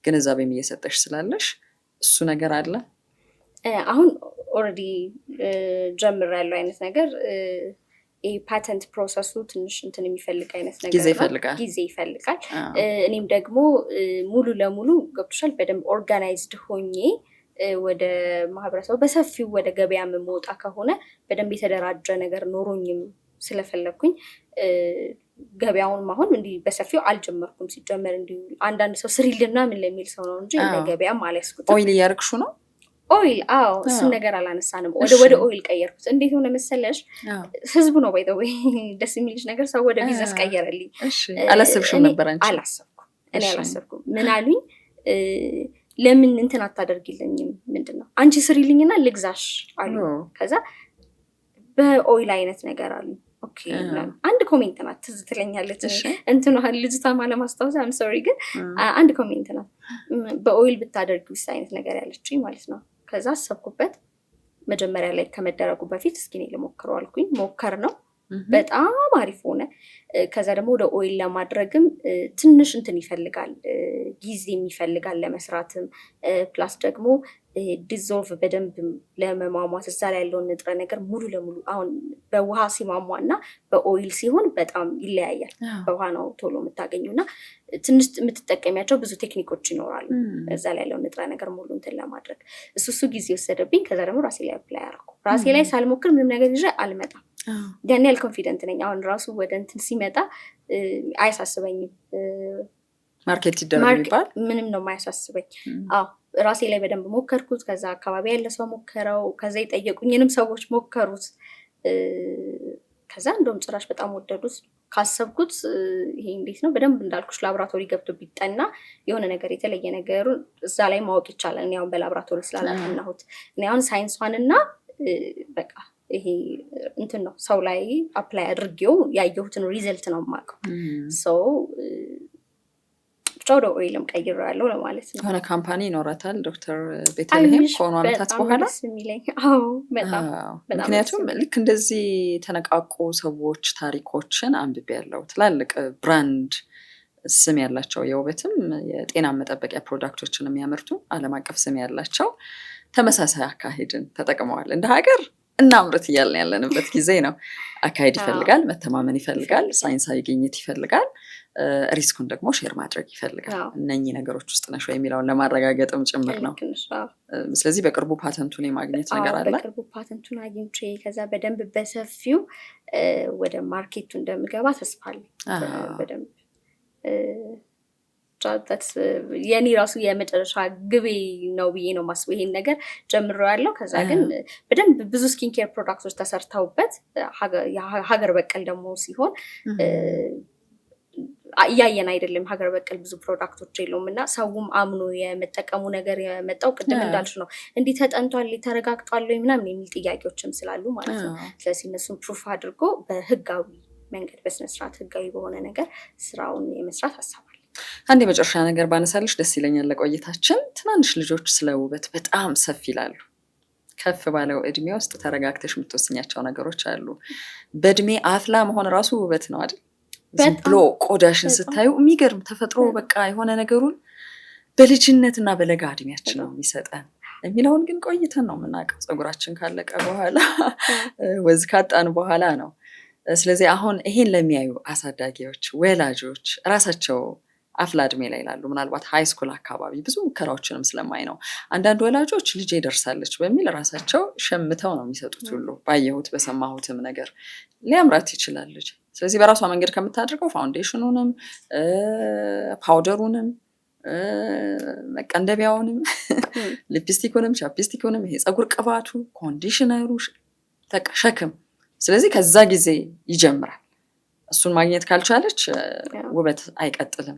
A: ግንዛቤም እየሰጠሽ ስላለሽ እሱ ነገር አለ።
B: አሁን ኦልሬዲ ጀምር ያለው አይነት ነገር ፓተንት ፕሮሰሱ ትንሽ እንትን የሚፈልግ አይነት ነገር ጊዜ ይፈልጋል። እኔም ደግሞ ሙሉ ለሙሉ ገብቶሻል በደንብ ኦርጋናይዝድ ሆኜ ወደ ማህበረሰቡ በሰፊው ወደ ገበያ የምወጣ ከሆነ በደንብ የተደራጀ ነገር ኖሮኝም ስለፈለግኩኝ ገበያውን ማሆን እንዲህ በሰፊው አልጀመርኩም። ሲጀመር እንዲሁ አንዳንድ ሰው ስሪልና ምን ለሚል ሰው ነው እንጂ እንደ ገበያም አልያዝኩትም።
A: ኦይል እያደረግሹ ነው?
B: ኦይል እሱን ነገር አላነሳንም። ወደ ኦይል ቀየርኩት። እንዴት ሆነ መሰለሽ? ህዝቡ ነው ባይ ዘ ወይ ደስ የሚልሽ ነገር ሰው ወደ ቢዝነስ ቀየረልኝ።
A: አላሰብሽም ነበር አንቺ?
B: እኔ አላሰብኩም። ምን አሉኝ ለምን እንትን አታደርጊልኝም? ምንድነው አንቺ ስሪልኝና ልግዛሽ አሉ። ከዛ በኦይል አይነት ነገር አሉ። ኦኬ አንድ ኮሜንት ናት ትዝ ትለኛለች። እንትኑ ልጅቷ ማለማስታወስ አም ሶሪ ግን አንድ ኮሜንት ናት በኦይል ብታደርጊው አይነት ነገር ያለችኝ ማለት ነው። ከዛ አሰብኩበት። መጀመሪያ ላይ ከመደረጉ በፊት እስኪ እኔ ልሞክረው አልኩኝ። ሞከር ነው በጣም አሪፍ ሆነ። ከዛ ደግሞ ወደ ኦይል ለማድረግም ትንሽ እንትን ይፈልጋል፣ ጊዜም ይፈልጋል ለመስራትም። ፕላስ ደግሞ ዲዞልቭ በደንብ ለመሟሟት እዛ ላይ ያለውን ንጥረ ነገር ሙሉ ለሙሉ አሁን በውሃ ሲሟሟ እና በኦይል ሲሆን በጣም ይለያያል። በውሃ ነው ቶሎ የምታገኘው እና ትንሽ የምትጠቀሚያቸው ብዙ ቴክኒኮች ይኖራሉ እዛ ላይ ያለውን ንጥረ ነገር ሙሉ እንትን ለማድረግ። እሱ ጊዜ ወሰደብኝ። ከዛ ደግሞ ራሴ ላይ አፕላይ አደረኩ። ራሴ ላይ ሳልሞክር ምንም ነገር ይዤ አልመጣም። ያን ያህል ኮንፊደንት ነኝ። አሁን ራሱ ወደ እንትን ሲመጣ አያሳስበኝም።
A: ማርኬት ይደረግ ይባል
B: ምንም ነው የማያሳስበኝ። ራሴ ላይ በደንብ ሞከርኩት። ከዛ አካባቢ ያለ ሰው ሞከረው። ከዛ የጠየቁኝንም ሰዎች ሞከሩት። ከዛ እንደውም ጭራሽ በጣም ወደዱት። ካሰብኩት ይሄ እንዴት ነው በደንብ እንዳልኩሽ ላብራቶሪ ገብቶ ቢጠና የሆነ ነገር የተለየ ነገሩን እዛ ላይ ማወቅ ይቻላል። እኔ አሁን በላብራቶሪ ስላላጠናሁት እኔ አሁን ሳይንሷንና በቃ ይሄ እንትን ነው ሰው ላይ አፕላይ አድርጌው ያየሁትን ሪዘልት ነው የማውቀው። ሰው ብቻ ወደ ኦይልም ቀይሬያለሁ ለማለት ነው።
A: የሆነ ካምፓኒ ይኖራታል ዶክተር ቤተልሔም ከሆኑ ዓመታት በኋላ። ምክንያቱም ልክ እንደዚህ ተነቃቁ ሰዎች ታሪኮችን አንብቤያለሁ። ትላልቅ ብራንድ ስም ያላቸው የውበትም የጤና መጠበቂያ ፕሮዳክቶችን የሚያመርቱ ዓለም አቀፍ ስም ያላቸው ተመሳሳይ አካሄድን ተጠቅመዋል። እንደ ሀገር እናምርት እያልን ያለንበት ጊዜ ነው። አካሄድ ይፈልጋል፣ መተማመን ይፈልጋል፣ ሳይንሳዊ ግኝት ይፈልጋል፣ ሪስኩን ደግሞ ሼር ማድረግ ይፈልጋል። እነኚህ ነገሮች ውስጥ ነሽ የሚለውን ለማረጋገጥም ጭምር ነው። ስለዚህ በቅርቡ ፓተንቱን የማግኘት ነገር አለ።
B: በቅርቡ ፓተንቱን አግኝቼ ከዛ በደንብ በሰፊው ወደ ማርኬቱ እንደምገባ ተስፋ አለኝ። በደንብ የኔ ራሱ የመጨረሻ ግቤ ነው ብዬ ነው ማስበው። ይሄን ነገር ጀምሬያለሁ። ከዛ ግን በደንብ ብዙ ስኪን ኬር ፕሮዳክቶች ተሰርተውበት ሀገር በቀል ደግሞ ሲሆን እያየን አይደለም። ሀገር በቀል ብዙ ፕሮዳክቶች የለውም እና ሰውም አምኖ የመጠቀሙ ነገር የመጣው ቅድም እንዳልሽ ነው። እንዲህ ተጠንቷል ተረጋግጧል ምናምን የሚል ጥያቄዎችም ስላሉ ማለት ነው። ስለዚህ እነሱን ፕሩፍ አድርጎ በህጋዊ መንገድ በስነስርዓት ህጋዊ በሆነ ነገር ስራውን የመስራት ሀሳብ አለ።
A: አንድ የመጨረሻ ነገር ባነሳልሽ ደስ ይለኛል ለቆይታችን። ትናንሽ ልጆች ስለ ውበት በጣም ሰፊ ይላሉ። ከፍ ባለው እድሜ ውስጥ ተረጋግተሽ የምትወስኛቸው ነገሮች አሉ። በእድሜ አፍላ መሆን ራሱ ውበት ነው አይደል? ዝም ብሎ ቆዳሽን ስታዩ የሚገርም ተፈጥሮ በቃ የሆነ ነገሩን በልጅነትና በለጋ እድሜያችን ነው የሚሰጠን የሚለውን ግን ቆይተን ነው የምናውቀው። ፀጉራችን ካለቀ በኋላ ወዝ ካጣን በኋላ ነው። ስለዚህ አሁን ይሄን ለሚያዩ አሳዳጊዎች፣ ወላጆች ራሳቸው አፍላ እድሜ ላይ ላሉ ምናልባት ሃይ ስኩል አካባቢ ብዙ ሙከራዎችንም ስለማይ ነው አንዳንድ ወላጆች ልጄ ደርሳለች በሚል ራሳቸው ሸምተው ነው የሚሰጡት ሁሉ ባየሁት በሰማሁትም ነገር ሊያምራት ይችላል ልጅ። ስለዚህ በራሷ መንገድ ከምታደርገው ፋውንዴሽኑንም ፓውደሩንም መቀንደቢያውንም ሊፕስቲኩንም ቻፕስቲኩንም ይሄ ፀጉር ቅባቱ ኮንዲሽነሩ ሸክም። ስለዚህ ከዛ ጊዜ ይጀምራል። እሱን ማግኘት ካልቻለች ውበት አይቀጥልም።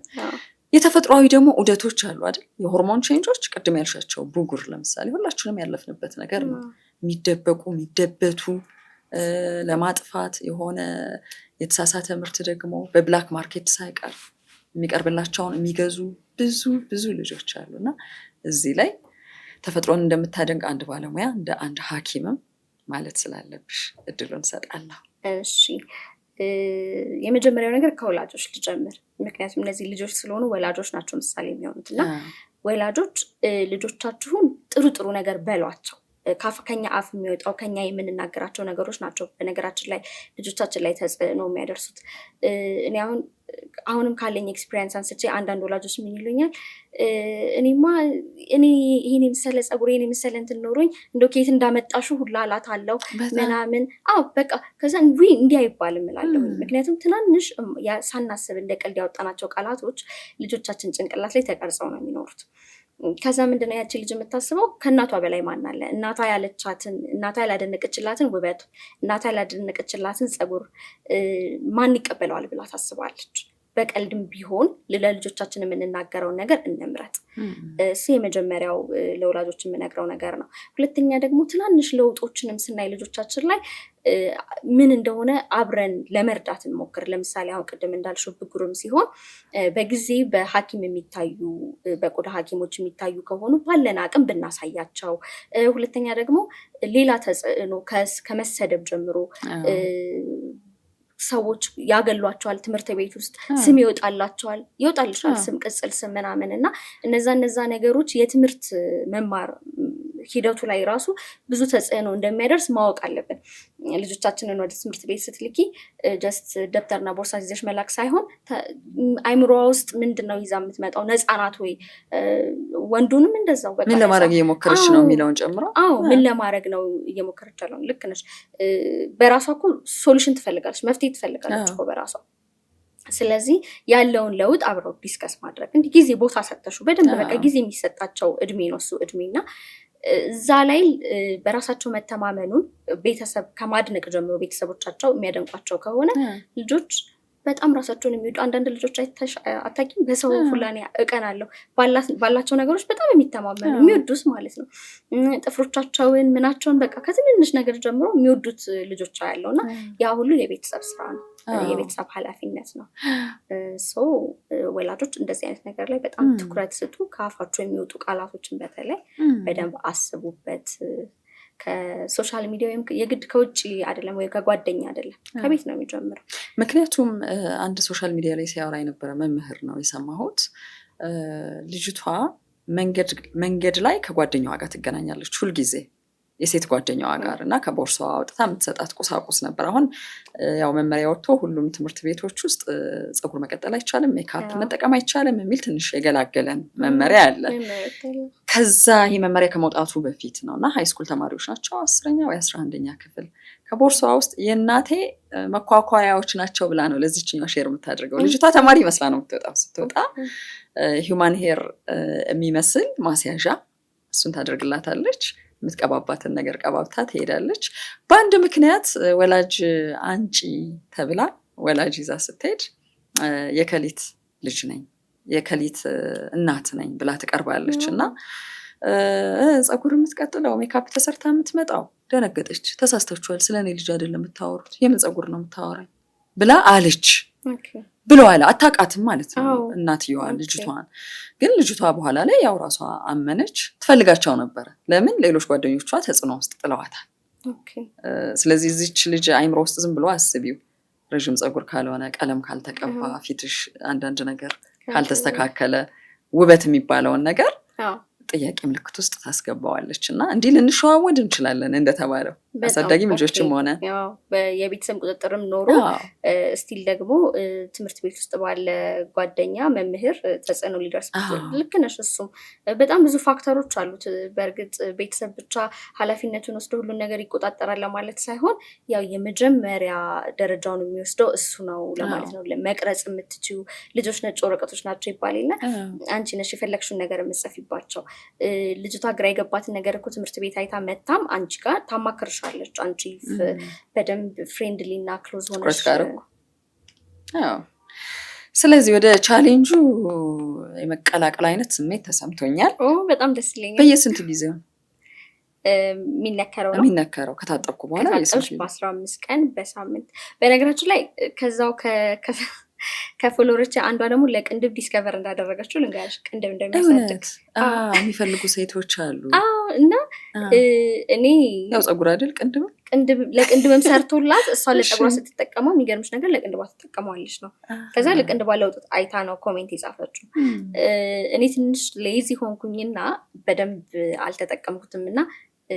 A: የተፈጥሯዊ ደግሞ ዑደቶች አሉ አይደል? የሆርሞን ቼንጆች ቅድም ያልሻቸው ቡጉር ለምሳሌ ሁላችንም ያለፍንበት ነገር ነው። የሚደበቁ የሚደበቱ ለማጥፋት የሆነ የተሳሳተ ምርት ደግሞ በብላክ ማርኬት ሳይቀር የሚቀርብላቸውን የሚገዙ ብዙ ልጆች አሉና እዚህ ላይ ተፈጥሮን እንደምታደንቅ አንድ ባለሙያ እንደ አንድ ሐኪምም ማለት ስላለብሽ እድሉን ሰጣለሁ።
B: እሺ የመጀመሪያው ነገር ከወላጆች ልጀምር። ምክንያቱም እነዚህ ልጆች ስለሆኑ ወላጆች ናቸው ምሳሌ የሚሆኑት እና ወላጆች ልጆቻችሁን ጥሩ ነገር በሏቸው። ከኛ አፍ የሚወጣው ከኛ የምንናገራቸው ነገሮች ናቸው በነገራችን ላይ ልጆቻችን ላይ ተጽዕኖ የሚያደርሱት። እኔ አሁንም ካለኝ ኤክስፒሪየንስ አንስቼ አንዳንድ ወላጆች ምን ይሉኛል፣ እኔ ይሄን የመሰለ ፀጉር ይሄን የመሰለ እንትን ኖሮኝ እንደው ከየት እንዳመጣሹ ሁላ እላታለሁ ምናምን። በቃ ከዛ እንዲህ አይባልም እላለሁ። ምክንያቱም ትናንሽ ሳናስብ እንደ ቀልድ ያወጣናቸው ቃላቶች ልጆቻችን ጭንቅላት ላይ ተቀርጸው ነው የሚኖሩት። ከዛ ምንድነው ያቺ ልጅ የምታስበው ከእናቷ በላይ ማን አለ? እናቷ ያለቻትን እናቷ ያላደነቀችላትን ውበት እናቷ ያላደነቀችላትን ፀጉር ማን ይቀበለዋል ብላ ታስባለች። በቀልድም ቢሆን ለልጆቻችን የምንናገረውን ነገር እንምረጥ። እሱ የመጀመሪያው ለወላጆች የምነግረው ነገር ነው። ሁለተኛ ደግሞ ትናንሽ ለውጦችንም ስናይ ልጆቻችን ላይ ምን እንደሆነ አብረን ለመርዳት እንሞክር። ለምሳሌ አሁን ቅድም እንዳልሽው ብጉርም ሲሆን በጊዜ በሐኪም የሚታዩ በቆዳ ሐኪሞች የሚታዩ ከሆኑ ባለን አቅም ብናሳያቸው። ሁለተኛ ደግሞ ሌላ ተጽዕኖ ከመሰደብ ጀምሮ ሰዎች ያገሏቸዋል። ትምህርት ቤት ውስጥ ስም ይወጣልሻል ስም ቅጽል ስም ምናምን እና እነዛ ነገሮች የትምህርት መማር ሂደቱ ላይ ራሱ ብዙ ተጽዕኖ እንደሚያደርስ ማወቅ አለብን። ልጆቻችንን ወደ ትምህርት ቤት ስትልኪ ጀስት ደብተርና ቦርሳ ይዘሽ መላክ ሳይሆን አይምሮዋ ውስጥ ምንድነው ይዛ የምትመጣው? ነፃናት ወይ? ወንዱንም እንደዛው
A: ምን ለማድረግ እየሞከረች ነው የሚለውን ጨምሮ
B: ምን ለማድረግ ነው እየሞከረች ያለው? ልክ ነሽ። በራሷ እኮ ሶሉሽን ትፈልጋለች፣ መፍትሄ ትፈልጋለች እኮ በራሷ። ስለዚህ ያለውን ለውጥ አብረው ዲስከስ ማድረግ እንዲህ ጊዜ ቦታ ሰጥተሹ በደንብ በቃ ጊዜ የሚሰጣቸው እድሜ ነው እሱ እድሜና እዛ ላይ በራሳቸው መተማመኑን ቤተሰብ ከማድነቅ ጀምሮ ቤተሰቦቻቸው የሚያደንቋቸው ከሆነ ልጆች በጣም ራሳቸውን የሚወዱ አንዳንድ ልጆች አታውቂም? በሰው ሁላኔ እቀናለሁ ባላቸው ነገሮች በጣም የሚተማመኑ የሚወዱት ማለት ነው። ጥፍሮቻቸውን ምናቸውን በቃ ከትንንሽ ነገር ጀምሮ የሚወዱት ልጆች ያለው እና ያ ሁሉ የቤተሰብ ስራ ነው፣ የቤተሰብ ኃላፊነት ነው። ወላጆች እንደዚህ አይነት ነገር ላይ በጣም ትኩረት ስጡ። ከአፋቸው የሚወጡ ቃላቶችን በተለይ በደንብ አስቡበት። ከሶሻል ሚዲያ ወይም የግድ ከውጭ አይደለም ወይ ከጓደኛ አይደለም፣ ከቤት ነው የሚጀምረው።
A: ምክንያቱም አንድ ሶሻል ሚዲያ ላይ ሲያወራ የነበረ መምህር ነው የሰማሁት። ልጅቷ መንገድ ላይ ከጓደኛዋ ጋር ትገናኛለች ሁልጊዜ የሴት ጓደኛዋ ጋር እና ከቦርሳዋ አውጥታ የምትሰጣት ቁሳቁስ ነበር። አሁን ያው መመሪያ ወጥቶ ሁሉም ትምህርት ቤቶች ውስጥ ፀጉር መቀጠል አይቻልም፣ ሜካፕ መጠቀም አይቻልም የሚል ትንሽ የገላገለን መመሪያ አለ። ከዛ ይህ መመሪያ ከመውጣቱ በፊት ነው እና ሃይስኩል ተማሪዎች ናቸው 10ኛ ወይ 11ኛ ክፍል። ከቦርሳዋ ውስጥ የእናቴ መኳኳያዎች ናቸው ብላ ነው ለዚችኛው ሼር የምታደርገው። ልጅቷ ተማሪ መስላ ነው የምትወጣው። ስትወጣ ሂውማን ሄር የሚመስል ማስያዣ እሱን ታደርግላታለች። የምትቀባባትን ነገር ቀባብታ ትሄዳለች። በአንድ ምክንያት ወላጅ አንጪ ተብላ ወላጅ ይዛ ስትሄድ የከሊት ልጅ ነኝ የከሊት እናት ነኝ ብላ ትቀርባለች እና ፀጉር የምትቀጥለው ሜካፕ ተሰርታ የምትመጣው ደነገጠች። ተሳስተችኋል፣ ስለኔ ልጅ አይደለም የምታወሩት፣ የምን ፀጉር ነው የምታወራኝ ብላ አለች ብለዋል። አታውቃትም ማለት ነው እናትየዋ ልጅቷን። ግን ልጅቷ በኋላ ላይ ያው ራሷ አመነች። ትፈልጋቸው ነበረ። ለምን? ሌሎች ጓደኞቿ ተጽዕኖ ውስጥ ጥለዋታል። ስለዚህ እዚች ልጅ አይምሮ ውስጥ ዝም ብሎ አስቢው፣ ረዥም ፀጉር ካልሆነ፣ ቀለም ካልተቀባ፣ ፊትሽ አንዳንድ ነገር ካልተስተካከለ ውበት የሚባለውን ነገር ጥያቄ ምልክት ውስጥ ታስገባዋለች። እና እንዲህ ልንሸዋወድ እንችላለን እንደተባለው አሳዳጊም ልጆችም ሆነ
B: የቤተሰብ ቁጥጥርም ኖሮ ስቲል ደግሞ ትምህርት ቤት ውስጥ ባለ ጓደኛ መምህር ተጽዕኖ ሊደርስበት ልክ ነሽ። እሱም በጣም ብዙ ፋክተሮች አሉት። በእርግጥ ቤተሰብ ብቻ ኃላፊነቱን ወስዶ ሁሉን ነገር ይቆጣጠራል ለማለት ሳይሆን ያው የመጀመሪያ ደረጃውን የሚወስደው እሱ ነው ለማለት ነው። መቅረጽ የምትችው ልጆች ነጭ ወረቀቶች ናቸው ይባል የለ አንቺ ነሽ የፈለግሽውን ነገር የምትጽፊባቸው። ልጅቷ ግራ የገባትን ነገር እኮ ትምህርት ቤት አይታ መታም አንቺ ጋር ታማክርሽ አለች አንቺ በደንብ ፍሬንድሊ እና ክሎዝ ሆነሽ።
A: ስለዚህ ወደ ቻሌንጁ የመቀላቀል አይነት ስሜት ተሰምቶኛል።
B: በጣም ደስ ይለኛል።
A: በየስንት ጊዜው
B: የሚነከረው
A: ከታጠብኩ በኋላ
B: በ15 ቀን በሳምንት። በነገራችን ላይ ከዛው ከፎሎወሮች አንዷ ደግሞ ለቅንድብ ዲስከቨር እንዳደረገችው ልንገርሽ። ቅንድብ እንደሚያሳድግ
A: የሚፈልጉ ሴቶች አሉ
B: እና እኔ
A: ያው ፀጉር አይደል
B: ለቅንድብም ሰርቶላት እሷ ለፀጉሯ ስትጠቀመው የሚገርምሽ ነገር ለቅንድቧ ትጠቀመዋለች ነው። ከዛ ለቅንድቧ ለውጥ አይታ ነው ኮሜንት የጻፈችው። እኔ ትንሽ ሌዚ ሆንኩኝና በደንብ አልተጠቀምኩትም እና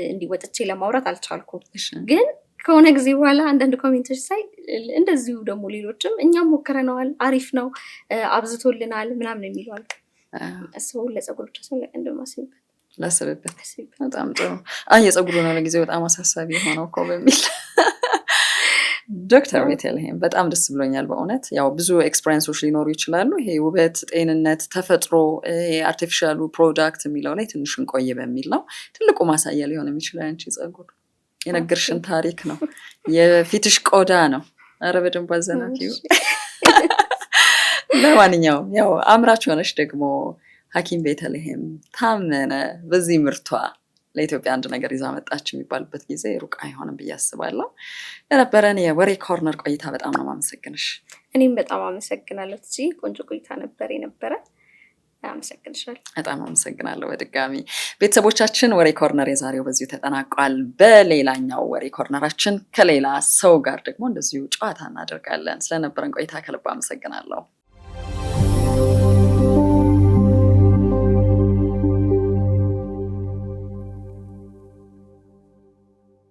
B: እንዲወጥቼ ለማውራት አልቻልኩም። ግን ከሆነ ጊዜ በኋላ አንዳንድ ኮሜንቶች ሳይ እንደዚሁ ደግሞ ሌሎችም እኛም ሞክረነዋል፣ አሪፍ ነው፣ አብዝቶልናል ምናምን የሚሏል። አስበው ለፀጉር ብቻ ሰው ለቅንድብ ማስብበት
A: ላስብበት። በጣም ጥሩ። የፀጉሩ ነው ለጊዜው በጣም አሳሳቢ የሆነው እኮ በሚል ዶክተር ቤተልሔም በጣም ደስ ብሎኛል በእውነት። ያው ብዙ ኤክስፐሪንሶች ሊኖሩ ይችላሉ። ይሄ ውበት፣ ጤንነት፣ ተፈጥሮ፣ አርቲፊሻሉ ፕሮዳክት የሚለው ላይ ትንሽ እንቆይ በሚል ነው። ትልቁ ማሳያ ሊሆን የሚችለው አንቺ ፀጉር የነገርሽን ታሪክ ነው፣ የፊትሽ ቆዳ ነው። አረ በደንብ አዘናፊው። ለማንኛውም ያው አምራች ሆነሽ ደግሞ ሐኪም ቤተልሔም ታመነ በዚህ ምርቷ ለኢትዮጵያ አንድ ነገር ይዛ መጣች የሚባልበት ጊዜ ሩቅ አይሆንም ብዬ አስባለሁ። የነበረን የወሬ ኮርነር ቆይታ በጣም ነው የማመሰግንሽ።
B: እኔም በጣም አመሰግናለሁ። ቆንጆ ቆይታ ነበር የነበረ። አመሰግንሻለሁ።
A: በጣም አመሰግናለሁ። በድጋሚ ቤተሰቦቻችን ወሬ ኮርነር የዛሬው በዚሁ ተጠናቋል። በሌላኛው ወሬ ኮርነራችን ከሌላ ሰው ጋር ደግሞ እንደዚሁ ጨዋታ እናደርጋለን። ስለነበረን ቆይታ ከልብ አመሰግናለሁ።